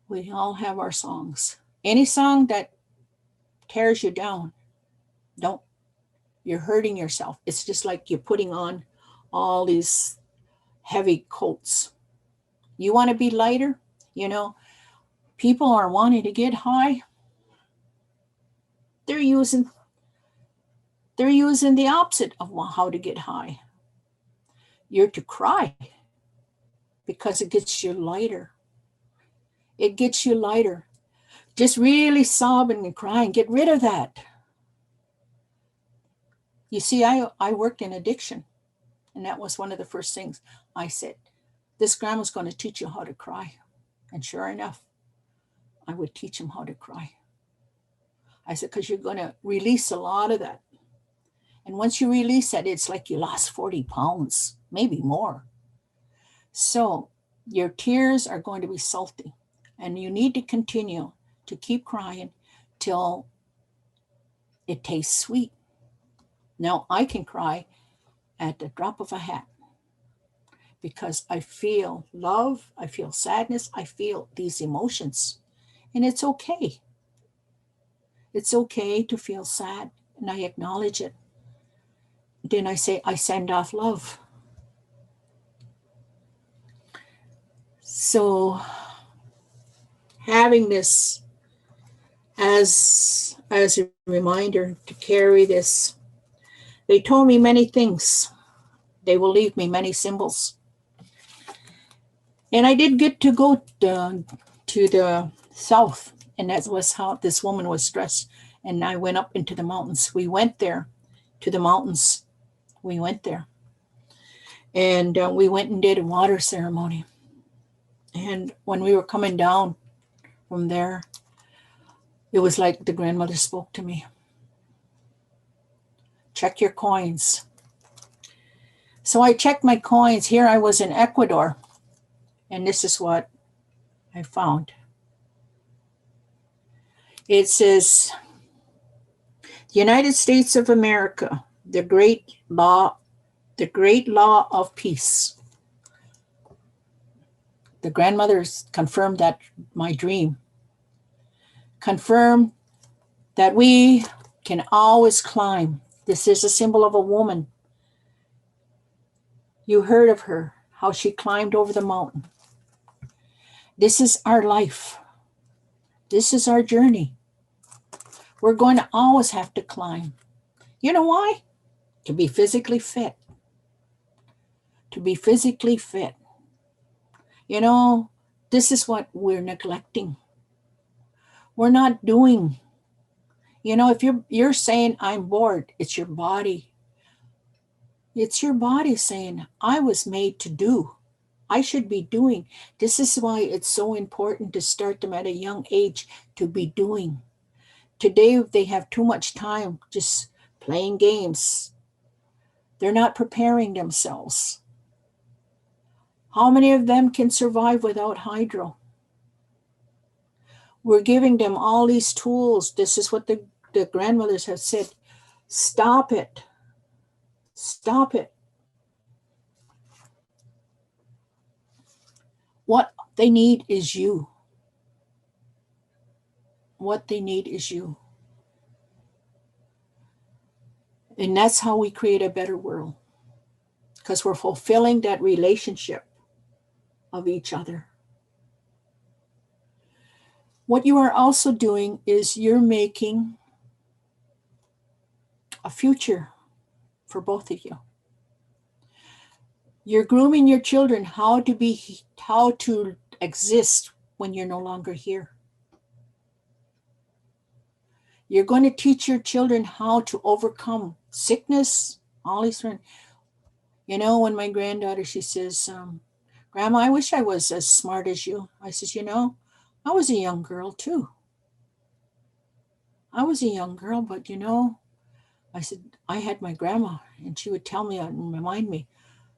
We all have our songs. Any song that tears you down, don't. You're hurting yourself. It's just like you're putting on all these heavy coats. You want to be lighter? You know, people are wanting to get high. They're using the opposite of how to get high. You're to cry because it gets you lighter. It gets you lighter. Just really sobbing and crying. Get rid of that. You see, I worked in addiction, and that was one of the first things I said. This grandma's going to teach you how to cry. And sure enough, I would teach them how to cry. I said, because you're going to release a lot of that. And once you release that, it's like you lost 40 pounds, maybe more. So your tears are going to be salty. And you need to continue to keep crying till it tastes sweet. Now, I can cry at the drop of a hat because I feel love, I feel sadness, I feel these emotions. And it's okay. It's okay to feel sad, and I acknowledge it. Then I say, I send off love. So having this as a reminder to carry this, they told me many things. They will leave me many symbols. And I did get to go to the south And that was how this woman was dressed. And I went up into the mountains. We went there to the mountains. We went there. And we went and did a water ceremony. And when we were coming down from there, it was like the grandmother spoke to me. Check your coins. So I checked my coins. Here I was in Ecuador. And this is what I found. It says, United States of America, the great law of peace. The grandmothers confirmed that my dream. Confirmed that we can always climb. This is a symbol of a woman. You heard of her, how she climbed over the mountain. This is our life. This is our journey. We're going to always have to climb. You know why? To be physically fit. To be physically fit. You know, this is what we're neglecting. We're not doing. You know, if you're saying I'm bored, it's your body. It's your body saying, I was made to do. I should be doing. This is why it's so important to start them at a young age to be doing. Today, they have too much time just playing games. They're not preparing themselves. How many of them can survive without hydro? We're giving them all these tools. This is what the grandmothers have said. Stop it. Stop it. What they need is you. What they need is you. And that's how we create a better world. Because we're fulfilling that relationship of each other. What you are also doing is you're making a future for both of you. You're grooming your children how to exist when you're no longer here. You're going to teach your children how to overcome sickness, all these things. You know, when my granddaughter, she says, Grandma, I wish I was as smart as you. I says, you know, I was a young girl too. I was a young girl, but you know, I said, I had my grandma and she would tell me and remind me.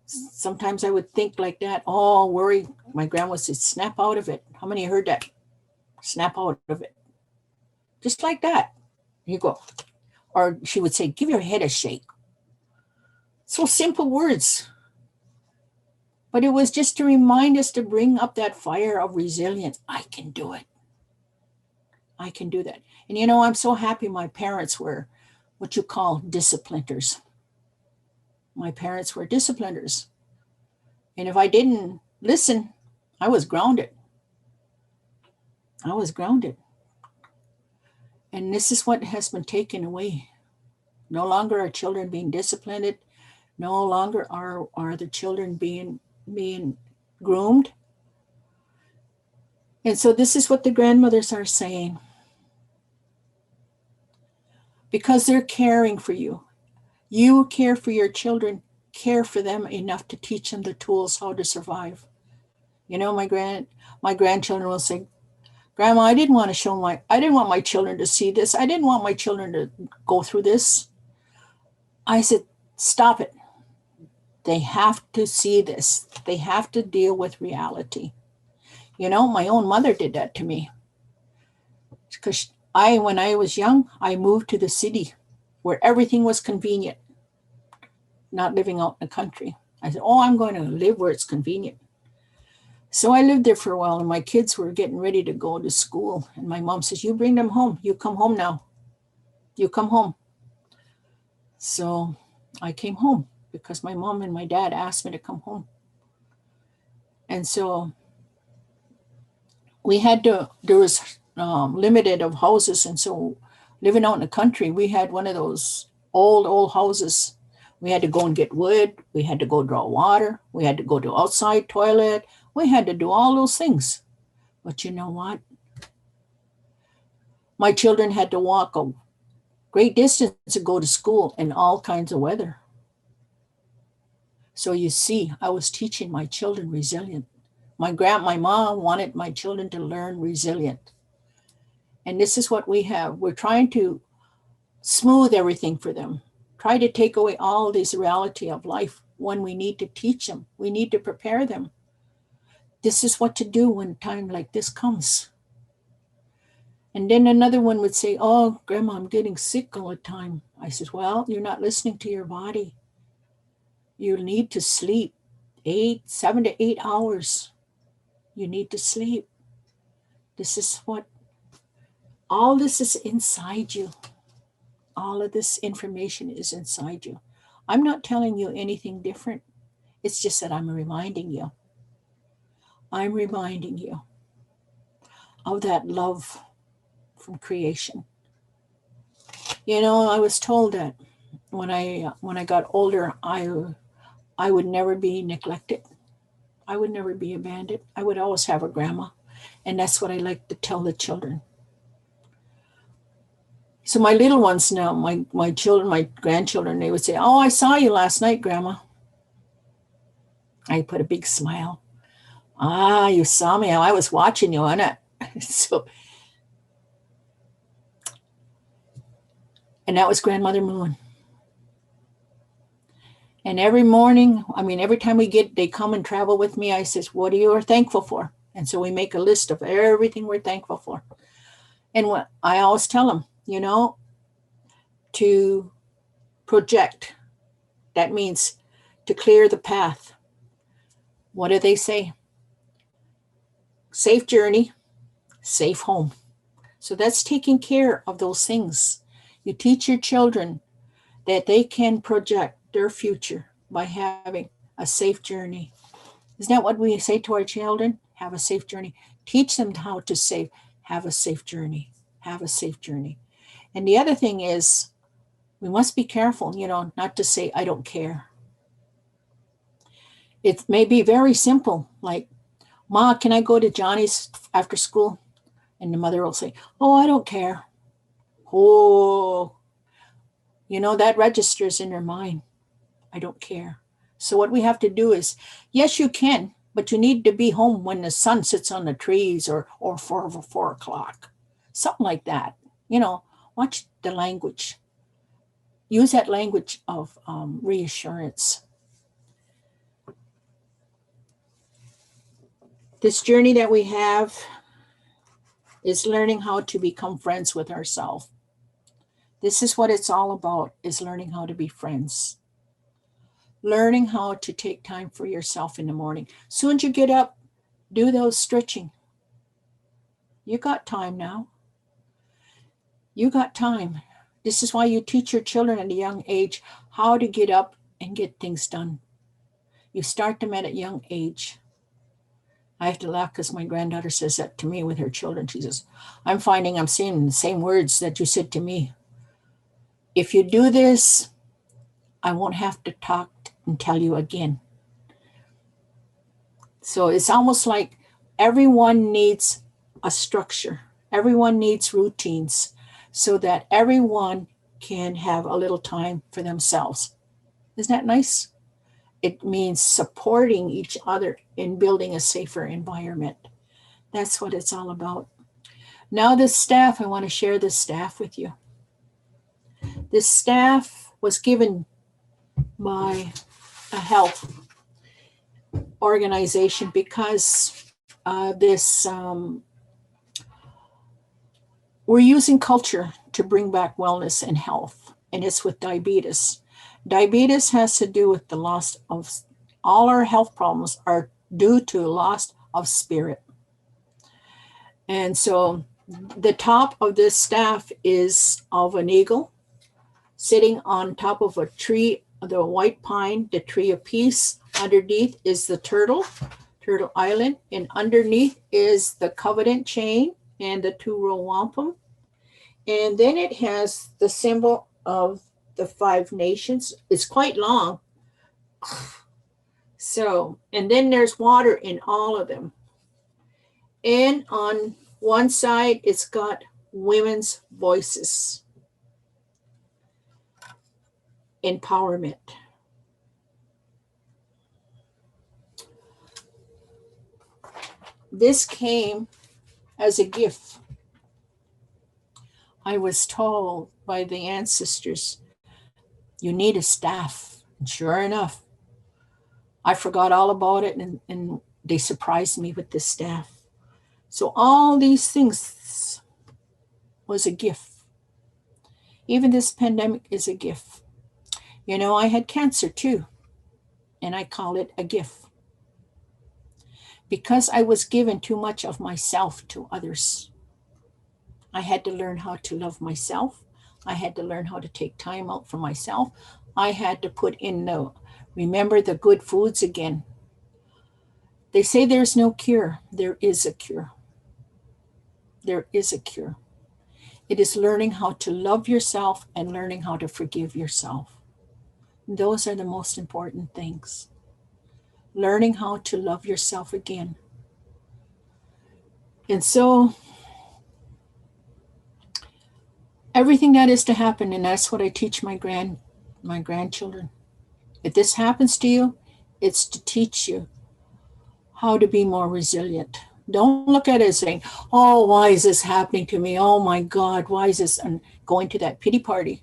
Sometimes I would think like that, oh, worry. My grandma said, snap out of it. How many heard that? Snap out of it. Just like that. You go. Or she would say, give your head a shake. So simple words. But it was just to remind us to bring up that fire of resilience. I can do it. I can do that. And you know, I'm so happy my parents were what you call discipliners. My parents were discipliners. And if I didn't listen, I was grounded. I was grounded. And this is what has been taken away. No longer are children being disciplined. No longer are the children being groomed. And so this is what the grandmothers are saying. Because they're caring for you. You care for your children, care for them enough to teach them the tools how to survive. You know, my grandchildren will say, Grandma, I didn't want my children to see this. I didn't want my children to go through this. I said, stop it. They have to see this. They have to deal with reality. You know, my own mother did that to me. Because when I was young, I moved to the city where everything was convenient, not living out in the country. I said, oh, I'm going to live where it's convenient. So I lived there for a while, and my kids were getting ready to go to school. And my mom says, you bring them home. You come home now. You come home. So I came home because my mom and my dad asked me to come home. And so there was limited of houses. And so living out in the country, we had one of those old houses. We had to go and get wood. We had to go draw water. We had to go to outside toilet. We had to do all those things. But you know what? My children had to walk a great distance to go to school in all kinds of weather. So you see, I was teaching my children resilient. My mom wanted my children to learn resilient. And this is what we have. We're trying to smooth everything for them. Try to take away all this reality of life when we need to teach them. We need to prepare them. This is what to do when time like this comes. And then another one would say, "Oh, Grandma, I'm getting sick all the time." I said, "Well, you're not listening to your body. You need to sleep 7 to 8 hours. You need to sleep. This is what, all this is inside you. All of this information is inside you. I'm not telling you anything different. It's just that I'm reminding you. I'm reminding you of that love from creation. You know, I was told that when I got older, I would never be neglected. I would never be abandoned. I would always have a grandma, and that's what I like to tell the children. So my little ones now, my children, my grandchildren, they would say, "Oh, I saw you last night, Grandma." I put a big smile. "Ah, you saw me. I was watching you on it." So, and that was Grandmother Moon. And every morning, I mean, every time they come and travel with me, I says, "What are you thankful for?" And so we make a list of everything we're thankful for. And what I always tell them, to project, that means to clear the path. What do they say? Safe journey, safe home. So that's taking care of those things. You teach your children that they can project their future by having a safe journey. Isn't that what we say to our children? Have a safe journey. Teach them how to say, have a safe journey. Have a safe journey. And the other thing is, we must be careful, not to say, "I don't care." It may be very simple, like, "Ma, can I go to Johnny's after school?" And the mother will say, "Oh, I don't care." Oh, that registers in their mind. I don't care. So what we have to do is, yes, you can, but you need to be home when the sun sits on the trees, or 4 o'clock, something like that. Watch the language. Use that language of reassurance. This journey that we have is learning how to become friends with ourselves. This is what it's all about, is learning how to be friends. Learning how to take time for yourself in the morning. Soon as you get up, do those stretching. You got time now. You got time. This is why you teach your children at a young age how to get up and get things done. You start them at a young age. I have to laugh because my granddaughter says that to me with her children. She says, "I'm finding I'm saying the same words that you said to me. If you do this, I won't have to talk and tell you again." So it's almost like everyone needs a structure. Everyone needs routines so that everyone can have a little time for themselves. Isn't that nice? It means supporting each other in building a safer environment. That's what it's all about. Now, this staff, I want to share this staff with you. This staff was given by a health organization because we're using culture to bring back wellness and health, and it's with diabetes. Diabetes has to do with the loss of, all our health problems are due to loss of spirit. And so the top of this staff is of an eagle sitting on top of a tree, the white pine, the tree of peace. Underneath is the Turtle Island, and underneath is the covenant chain and the two wampum. And then it has the symbol of the 5 nations. It's quite long. So, and then there's water in all of them. And on one side, it's got women's voices, empowerment. This came as a gift. I was told by the ancestors, you need a staff. And sure enough, I forgot all about it, and they surprised me with this staff. So all these things was a gift. Even this pandemic is a gift. You know, I had cancer too, and I call it a gift. Because I was given too much of myself to others, I had to learn how to love myself. I had to learn how to take time out for myself. I had to put in remember the good foods again. They say there's no cure. There is a cure. There is a cure. It is learning how to love yourself and learning how to forgive yourself. Those are the most important things. Learning how to love yourself again. And so everything that is to happen, and that's what I teach my grandchildren. If this happens to you, it's to teach you how to be more resilient. Don't look at it as saying, oh, why is this happening to me? Oh my God, why is this? And going to that pity party.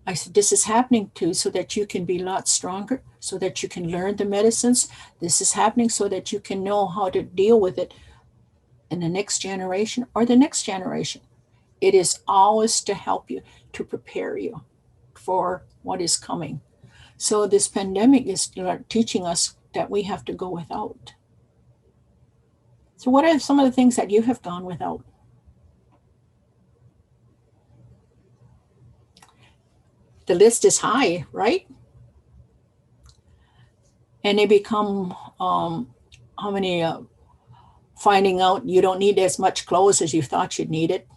I said, this is happening to so that you can be a lot stronger, so that you can learn the medicines. This is happening so that you can know how to deal with it in the next generation or the next generation. It is always to help you, to prepare you for what is coming. So this pandemic is teaching us that we have to go without. So what are some of the things that you have gone without? The list is high, right? And they become how many finding out you don't need as much clothes as you thought you'd need it.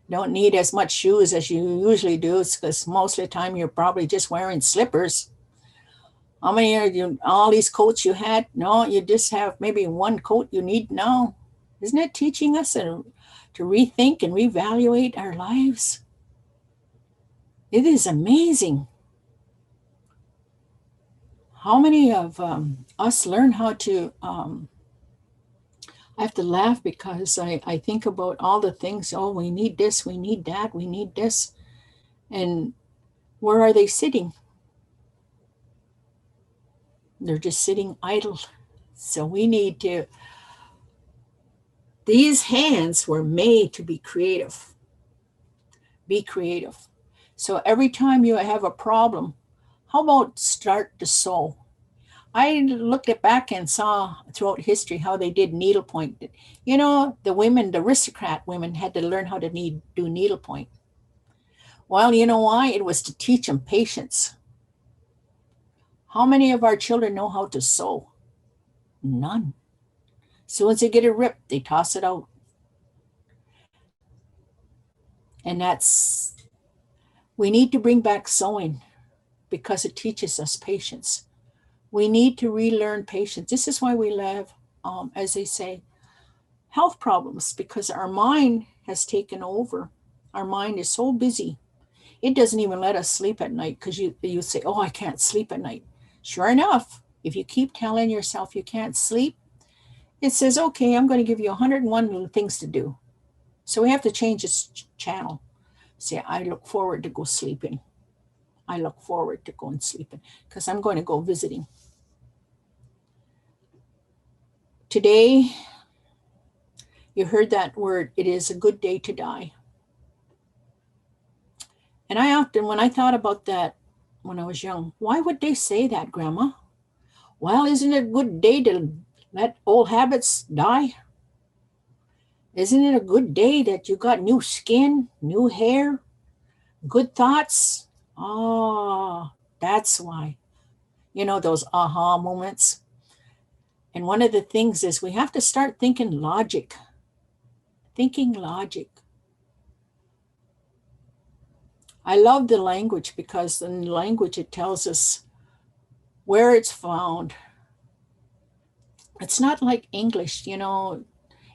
Don't need as much shoes as you usually do, because most of the time you're probably just wearing slippers. How many are you, all these coats you had? No, you just have maybe one coat you need now. Isn't it teaching us to rethink and reevaluate our lives? It is amazing. How many of us learn how to, I have to laugh because I think about all the things, oh, we need this, we need that, we need this. And where are they sitting? They're just sitting idle. So we need to, these hands were made to be creative. Be creative. So every time you have a problem, how about start to sew? I looked it back and saw throughout history how they did needlepoint. You know, the women, the aristocrat women, had to learn how to do needlepoint. Well, you know why? It was to teach them patience. How many of our children know how to sew? None. As soon as they get it ripped, they toss it out. And we need to bring back sewing because it teaches us patience. We need to relearn patience. This is why we have, as they say, health problems, because our mind has taken over. Our mind is so busy. It doesn't even let us sleep at night, because you say, oh, I can't sleep at night. Sure enough, if you keep telling yourself you can't sleep, it says, okay, I'm going to give you 101 things to do. So we have to change this channel. Say, I look forward to go sleeping. I look forward to going sleeping because I'm going to go visiting. Today, you heard that word, it is a good day to die. And I often, when I thought about that when I was young, why would they say that, Grandma? Well, isn't it a good day to let old habits die? Isn't it a good day that you got new skin, new hair, good thoughts? Oh, that's why. You know, those aha moments. And one of the things is we have to start thinking logic. Thinking logic. I love the language because in language it tells us where it's found. It's not like English, you know.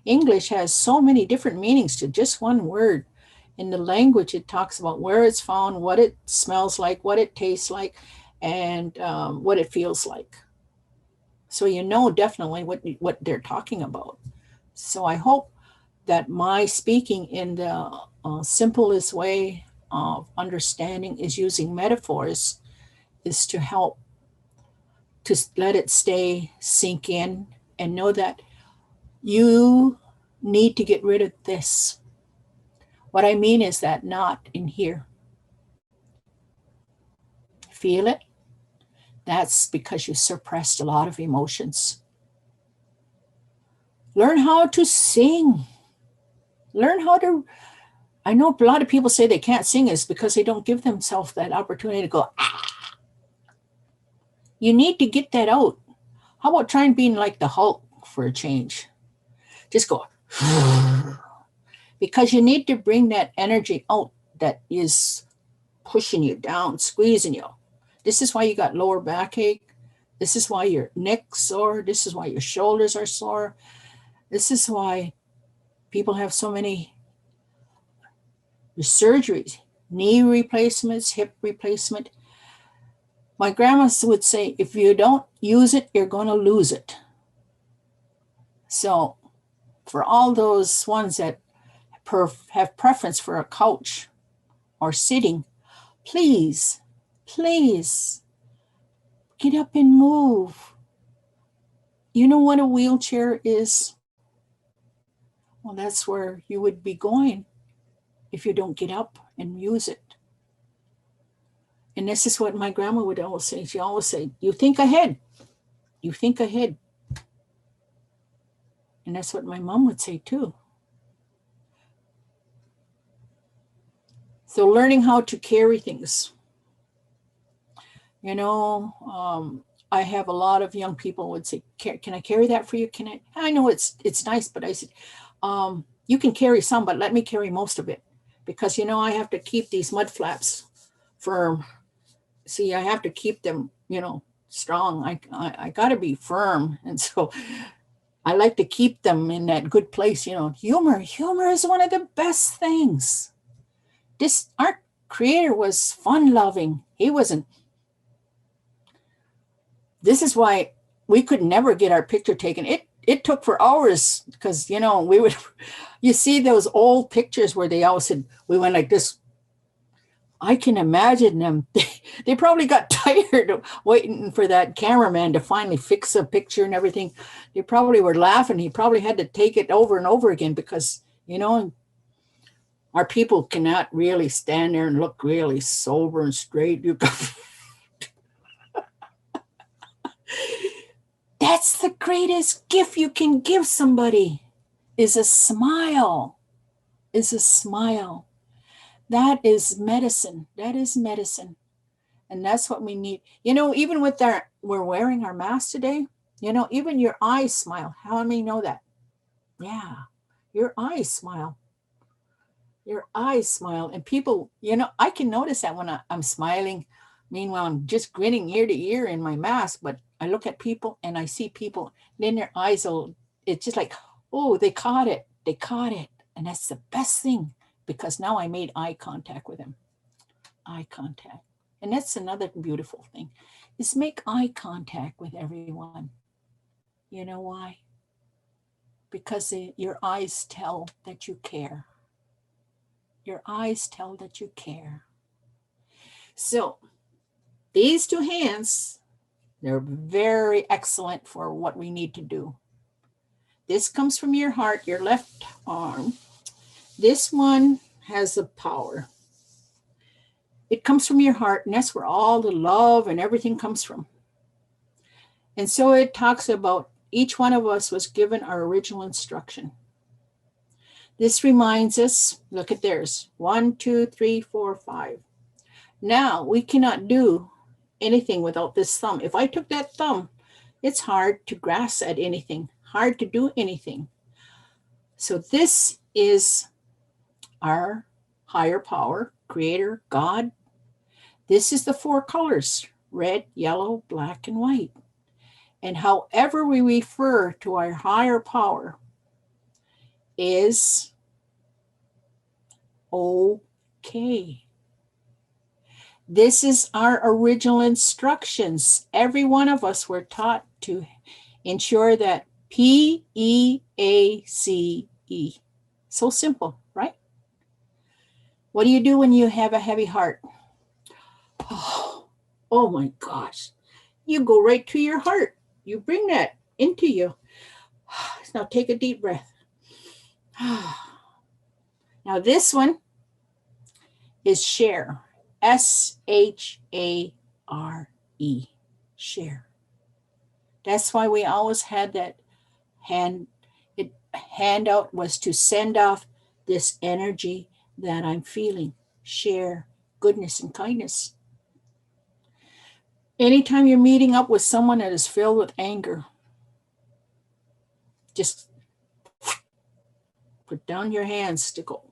English has so many different meanings to just one word. In the language, it talks about where it's found, what it smells like, what it tastes like, and what it feels like. So you know definitely what they're talking about. So I hope that my speaking in the simplest way of understanding is using metaphors is to help to let it stay, sink in, and know that you need to get rid of this. What I mean is that not in here. Feel it? That's because you suppressed a lot of emotions. Learn how to sing. Learn how to. I know a lot of people say they can't sing is because they don't give themselves that opportunity to go, ah. You need to get that out. How about trying being like the Hulk for a change? Just go, because you need to bring that energy out that is pushing you down, squeezing you. This is why you got lower backache. This is why your neck's sore. This is why your shoulders are sore. This is why people have so many surgeries, knee replacements, hip replacement. My grandma would say, if you don't use it, you're going to lose it. So, for all those ones that have preference for a couch or sitting, please, please get up and move. You know what a wheelchair is? Well, that's where you would be going if you don't get up and use it. And this is what my grandma would always say. She always say, you think ahead. You think ahead. And that's what my mom would say too. So learning how to carry things. You know, I have a lot of young people would say, can I carry that for you? Can I? I know it's nice, but I said, you can carry some, but let me carry most of it. Because, you know, I have to keep these mud flaps firm. See, I have to keep them, you know, strong. I got to be firm. And so I like to keep them in that good place. You know, humor is one of the best things. This, our creator was fun loving. He wasn't. This is why we could never get our picture taken. It took for hours because, you know, we would, you see those old pictures where they always said, we went like this. I can imagine them. They probably got tired of waiting for that cameraman to finally fix a picture and everything. They probably were laughing. He probably had to take it over and over again because, you know, our people cannot really stand there and look really sober and straight. That's the greatest gift you can give somebody is a smile. Is a smile. That is medicine. That is medicine. And that's what we need. You know, even with we're wearing our mask today, you know, even your eyes smile. How many know that? Yeah, your eyes smile. Your eyes smile. And people, you know, I can notice that when I'm smiling. Meanwhile, I'm just grinning ear to ear in my mask, but I look at people and I see people, then their eyes will, it's just like, oh, they caught it. They caught it. And that's the best thing because now I made eye contact with them. Eye contact. And that's another beautiful thing is make eye contact with everyone. You know why? Because your eyes tell that you care. Your eyes tell that you care. So these two hands, they're very excellent for what we need to do. This comes from your heart, your left arm. This one has the power. It comes from your heart, and that's where all the love and everything comes from. And so it talks about each one of us was given our original instruction. This reminds us, look at theirs, 1, 2, 3, 4, 5. Now we cannot do anything without this thumb. If I took that thumb, it's hard to grasp at anything, hard to do anything. So this is our higher power, creator, God. This is the 4 colors, red, yellow, black, and white. And however we refer to our higher power, is okay. This is our original instructions. Every one of us were taught to ensure that PEACE. So simple, right? What do you do when you have a heavy heart? Oh, oh my gosh. You go right to your heart. You bring that into you. Now take a deep breath. Now this one is share. SHARE. Share. That's why we always had that handout was to send off this energy that I'm feeling. Share goodness and kindness. Anytime you're meeting up with someone that is filled with anger, just put down your hands to go.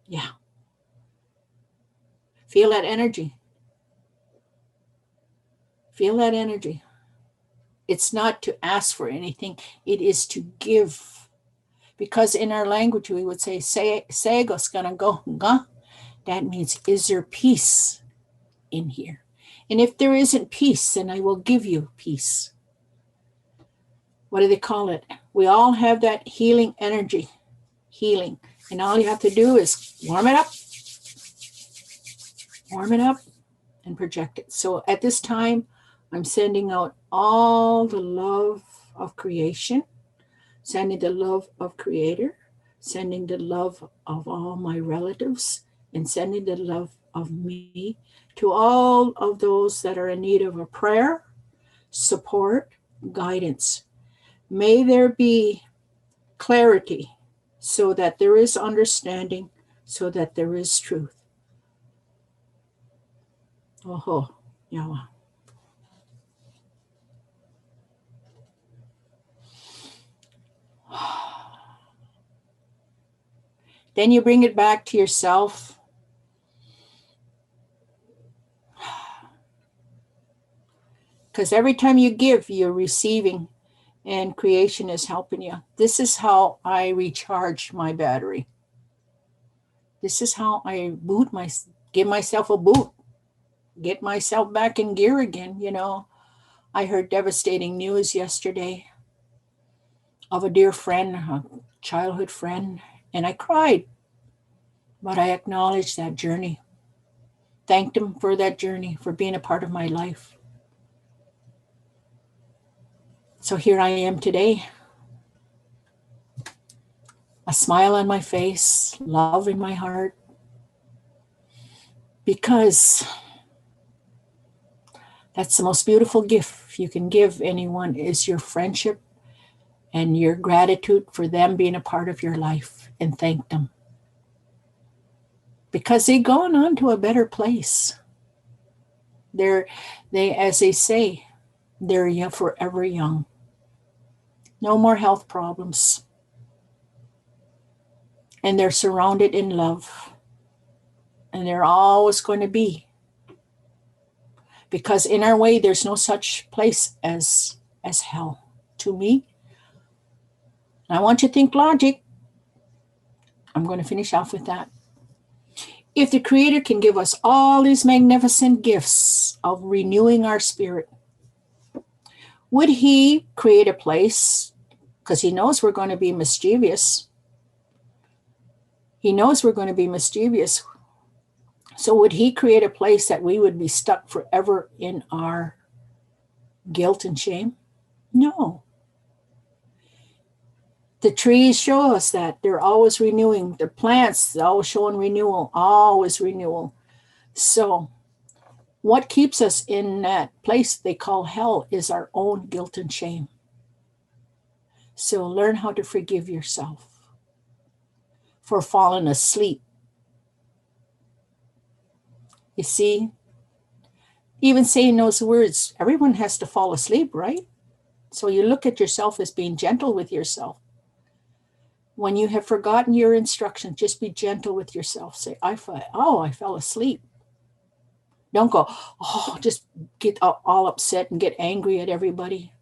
Yeah. Feel that energy. Feel that energy. It's not to ask for anything, it is to give. Because in our language, we would say, Segos gonna go, nga. That means, is there peace in here? And if there isn't peace, then I will give you peace. What do they call it? We all have that healing energy, healing. And all you have to do is warm it up, and project it. So at this time, I'm sending out all the love of creation, sending the love of Creator, sending the love of all my relatives, and sending the love of me to all of those that are in need of a prayer, support, guidance. May there be clarity so that there is understanding, so that there is truth. Oh, Yawa. Then you bring it back to yourself. Because every time you give, you're receiving, and creation is helping you. This is how I recharge my battery. This is how I give myself a boot, get myself back in gear again. I heard devastating news yesterday of a dear friend, a childhood friend, and I cried, but I acknowledged that journey. Thanked him for that journey, for being a part of my life. So here I am today, a smile on my face, love in my heart, because that's the most beautiful gift you can give anyone is your friendship and your gratitude for them being a part of your life, and thank them. Because they've gone on to a better place. As they say, they're forever young. No more health problems. And they're surrounded in love. And they're always going to be. Because in our way, there's no such place as hell. To me, I want you to think logic. I'm going to finish off with that. If the Creator can give us all these magnificent gifts of renewing our spirit, would He create a place? Because He knows we're going to be mischievous. He knows we're going to be mischievous. So would He create a place that we would be stuck forever in our guilt and shame? No. The trees show us that they're always renewing. The plants, they're always showing renewal, always renewal. So what keeps us in that place they call hell is our own guilt and shame. So learn how to forgive yourself for falling asleep. You see, even saying those words, everyone has to fall asleep, right? So you look at yourself as being gentle with yourself. When you have forgotten your instructions, just be gentle with yourself. Say, I fell asleep. Don't go, just get all upset and get angry at everybody.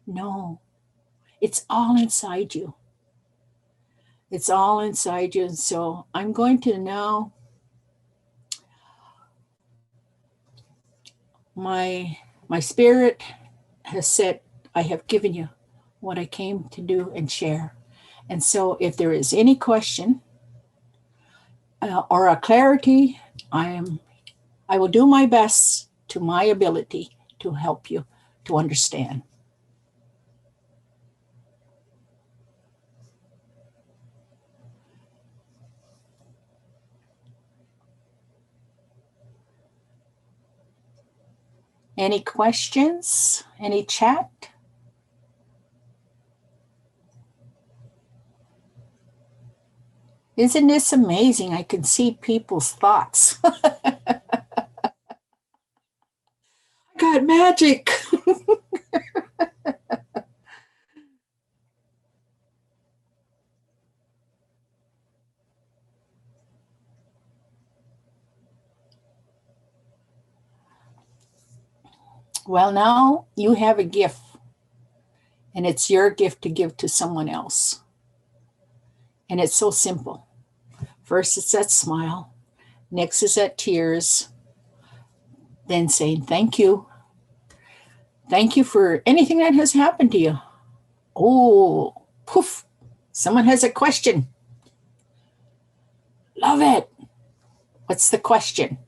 No, it's all inside you. It's all inside you. And so I'm going to now, my spirit has said, I have given you what I came to do and share. And so if there is any question or a clarity, I will do my best to my ability to help you to understand. Any questions? Any chat? Isn't this amazing? I can see people's thoughts. Got magic. Well, now you have a gift, and it's your gift to give to someone else. And it's so simple. First, it's that smile. Next is that tears. Then saying thank you. Thank you for anything that has happened to you. Oh, poof. Someone has a question. Love it. What's the question?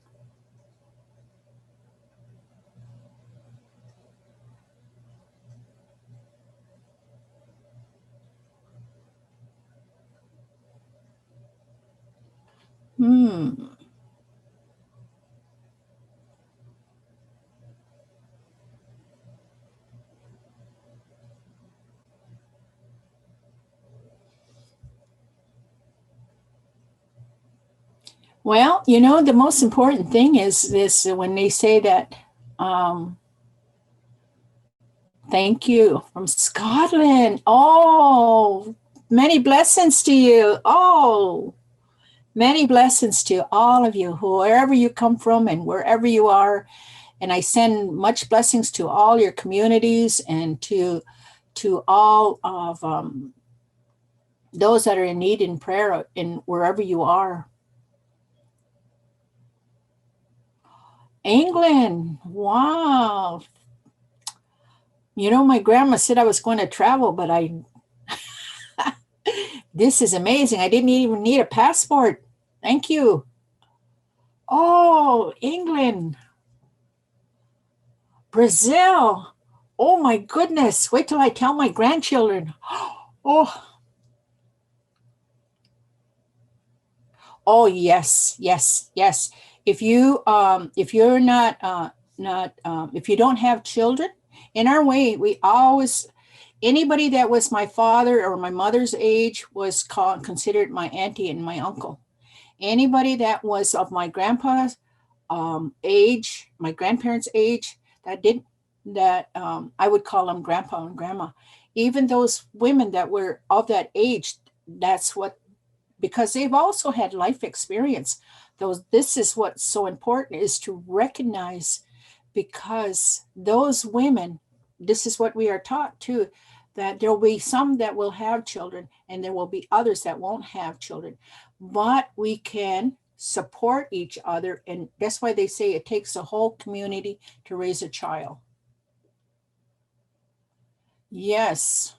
Hmm. Well, the most important thing is this when they say that, um, thank you from Scotland. Oh, many blessings to you. Oh, many blessings to all of you, wherever you come from and wherever you are. And I send much blessings to all your communities and to all of those that are in need in prayer in wherever you are. England, wow. My grandma said I was going to travel, but this is amazing. I didn't even need a passport. Thank you. Oh, England, Brazil. Oh my goodness. Wait till I tell my grandchildren. Oh, oh yes, yes, yes. If you're not if you don't have children, in our way, we always anybody that was my father or my mother's age was considered my auntie and my uncle. Anybody that was of my grandpa's age, my grandparents' age, that did that I would call them grandpa and grandma. Even those women that were of that age, that's what because they've also had life experience. Those this is what's so important is to recognize because those women, this is what we are taught too, that there will be some that will have children and there will be others that won't have children. But we can support each other. And that's why they say it takes a whole community to raise a child. Yes.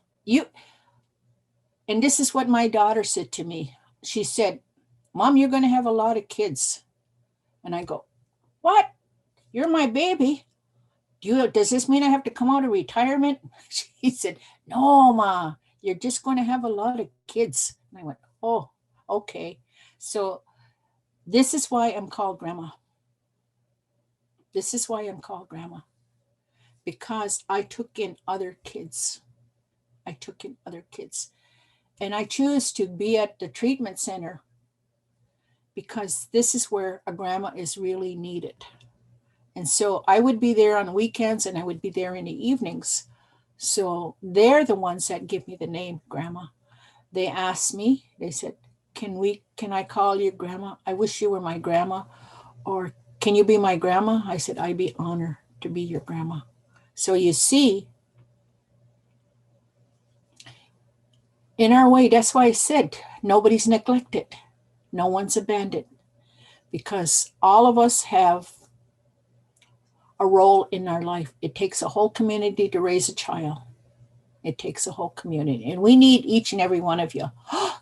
And this is what my daughter said to me. She said, Mom, you're going to have a lot of kids. And I go, What? You're my baby. Does this mean I have to come out of retirement? She said, No, Ma, you're just going to have a lot of kids. And I went, Oh, okay. So this is why I'm called Grandma. This is why I'm called Grandma. Because I took in other kids. I took in other kids. And I choose to be at the treatment center because this is where a grandma is really needed. And so I would be there on weekends and I would be there in the evenings. So they're the ones that give me the name Grandma. They asked me, they said, can I call you Grandma? I wish you were my grandma. Or can you be my grandma? I said, I'd be honored to be your grandma. So you see, in our way. That's why I said nobody's neglected, no one's abandoned, because all of us have a role in our life. It takes a whole community to raise a child. It takes a whole community, and we need each and every one of you.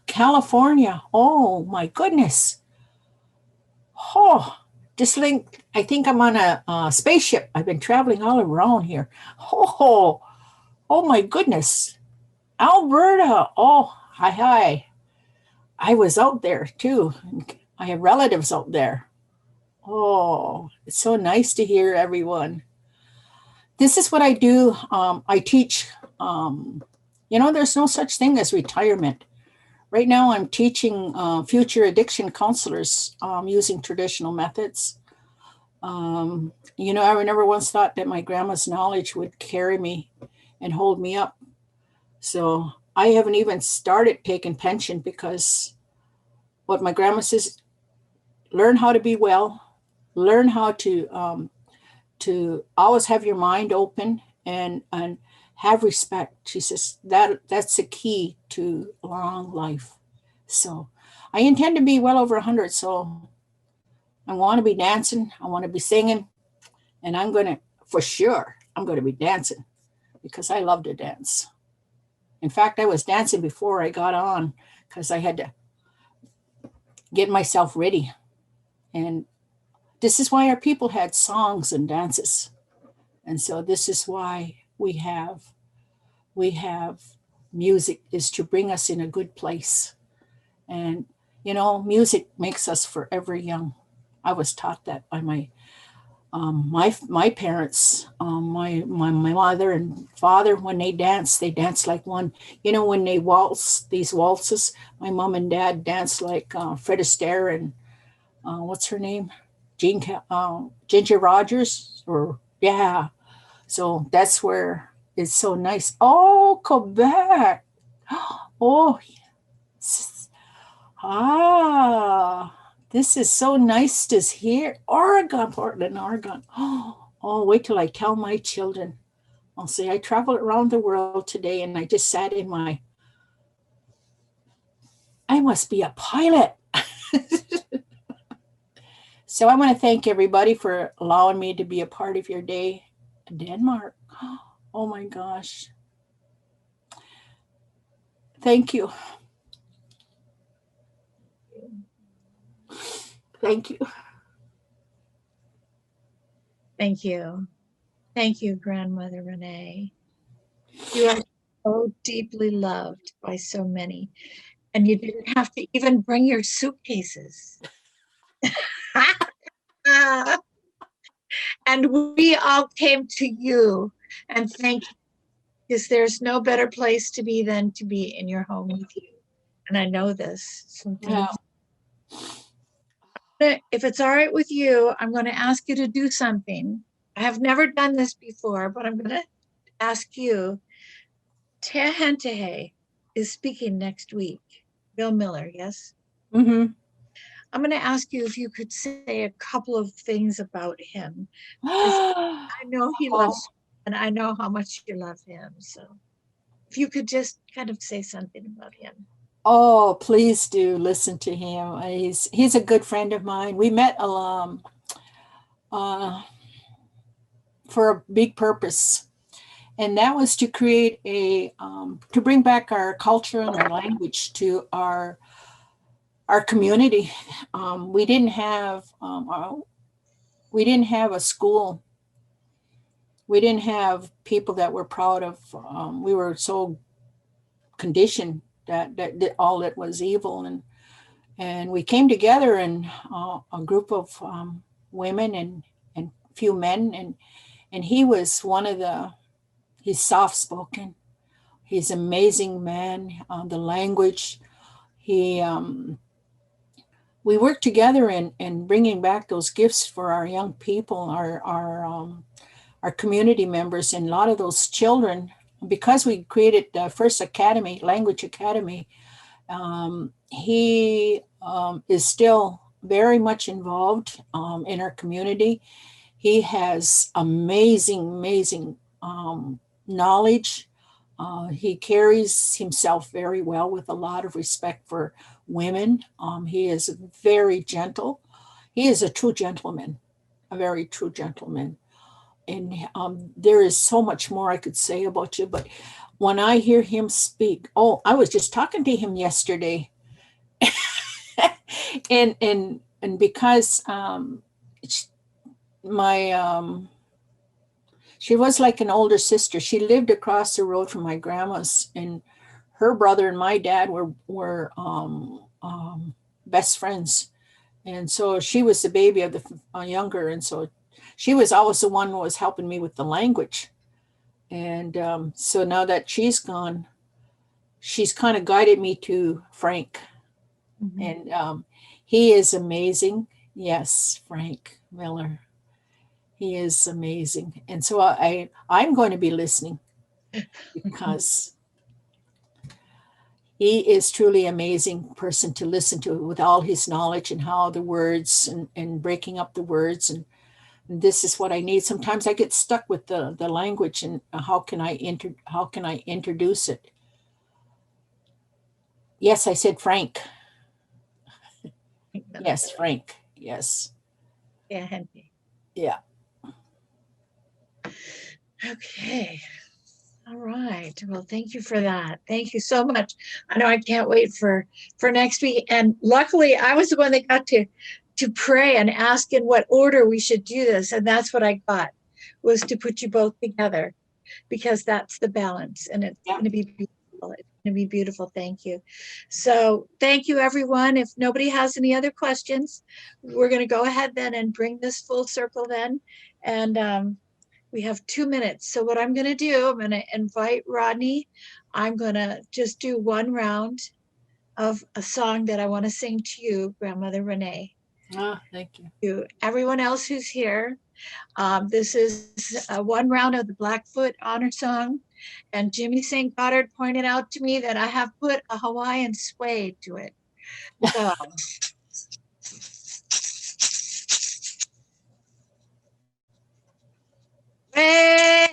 California, oh my goodness. Oh, just like I think I'm on a spaceship. I've been traveling all around here. Oh, oh my goodness. Alberta. Oh, hi, hi. I was out there too. I have relatives out there. Oh, it's so nice to hear everyone. This is what I do. I teach. There's no such thing as retirement. Right now, I'm teaching future addiction counselors using traditional methods. I never once thought that my grandma's knowledge would carry me and hold me up. So I haven't even started taking pension because what my grandma says, learn how to be well, learn how to always have your mind open and have respect. She says that's the key to long life. So I intend to be well over 100. So I want to be dancing. I want to be singing. And for sure, I'm going to be dancing because I love to dance. In fact, I was dancing before I got on because I had to get myself ready. And this is why our people had songs and dances. And so this is why we have music, is to bring us in a good place. And music makes us forever young. I was taught that by my parents, my mother and father. When they dance like one. When they waltz these waltzes, my mom and dad danced like Fred Astaire and what's her name, Ginger Rogers, or yeah. So that's where it's so nice. Oh, Quebec. Oh, ah, this is so nice to hear. Oregon, Portland, Oregon. Oh, wait till I tell my children. I'll say I traveled around the world today and I just sat in I must be a pilot. So I want to thank everybody for allowing me to be a part of your day. Denmark. Oh my gosh. Thank you. Thank you. Thank you. Thank you, Grandmother Renee. You are so deeply loved by so many, and you didn't have to even bring your suitcases. And we all came to you and thank you, because there's no better place to be than to be in your home with you. And I know this. So Yeah. thank you. If it's all right with you, I'm going to ask you to do something. I have never done this before, but I'm going to ask you. Tehentehe is speaking next week. Bill Miller, yes? Mm-hmm. I'm going to ask you if you could say a couple of things about him, because I know he loves you, and I know how much you love him. So if you could just kind of say something about him. Oh, please do listen to him. He's a good friend of mine. We met uh, for a big purpose, and that was to create to bring back our culture and our language to our community. We didn't have a school. We didn't have people that were proud of. We were so conditioned that all that was evil, and we came together in a group of women and few men, and he was one of he's soft spoken. He's an amazing man. The language, he we worked together in bringing back those gifts for our young people, our community members, and a lot of those children. Because we created the first academy, language academy, he is still very much involved in our community. He has amazing knowledge. He carries himself very well with a lot of respect for women. He is very gentle. He is a true gentleman, a very true gentleman. And there is so much more I could say about you, but when I hear him speak, oh, I was just talking to him yesterday, and because my she was like an older sister. She lived across the road from my grandma's, and her brother and my dad were best friends. And so she was the baby of the younger, and so she was always the one who was helping me with the language. And so now that she's gone, she's kind of guided me to Frank, Mhm. and he is amazing. Yes, Frank Miller. He is amazing, and so I'm going to be listening because he is truly amazing person to listen to with all his knowledge and how the words and breaking up the words, and this is what I need. Sometimes I get stuck with the language and how can I introduce it. Yes, I said Frank. Yes, Frank. Yes. Yeah, Henry. Yeah. Okay. All right. Well, thank you for that. Thank you so much. I know I can't wait for next week. And luckily, I was the one that got to pray and ask in what order we should do this, and that's what I got was to put you both together because that's the balance, and it's Yeah. going to be beautiful. It's going to be beautiful. Thank you. So, thank you, everyone. If nobody has any other questions, we're going to go ahead then and bring this full circle then, and we have 2 minutes. So what I'm going to do, I'm going to invite Rodney. I'm going to just do one round of a song that I want to sing to you, Grandmother Renee. Thank you. To everyone else who's here, this is one round of the Blackfoot Honor Song. And Jimmy St. Goddard pointed out to me that I have put a Hawaiian sway to it. So way,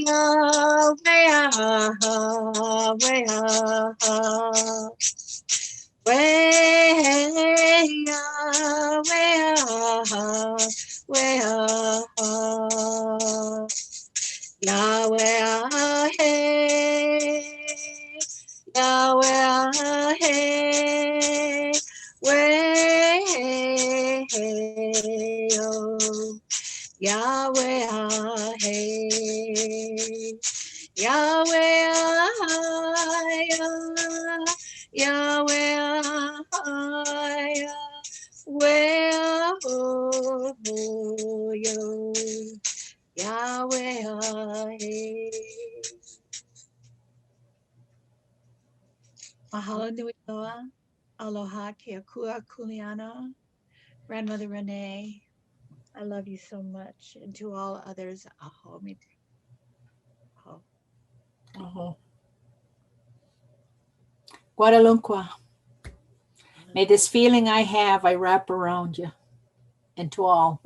oh, way, oh, way, oh, way, oh, way, oh, way, oh, Yahweh, hey, Yahweh, hey, way, oh. Yahweh, hey, Yahweh, Yahweh, where oh, yo, Yahweh, hey. Mahalo nui loa, aloha ke akua kuleana, Grandmother Renee. I love you so much. And to all others, aho me. Aho. Uh-huh. Guadalupe. May this feeling I have, I wrap around you and to all.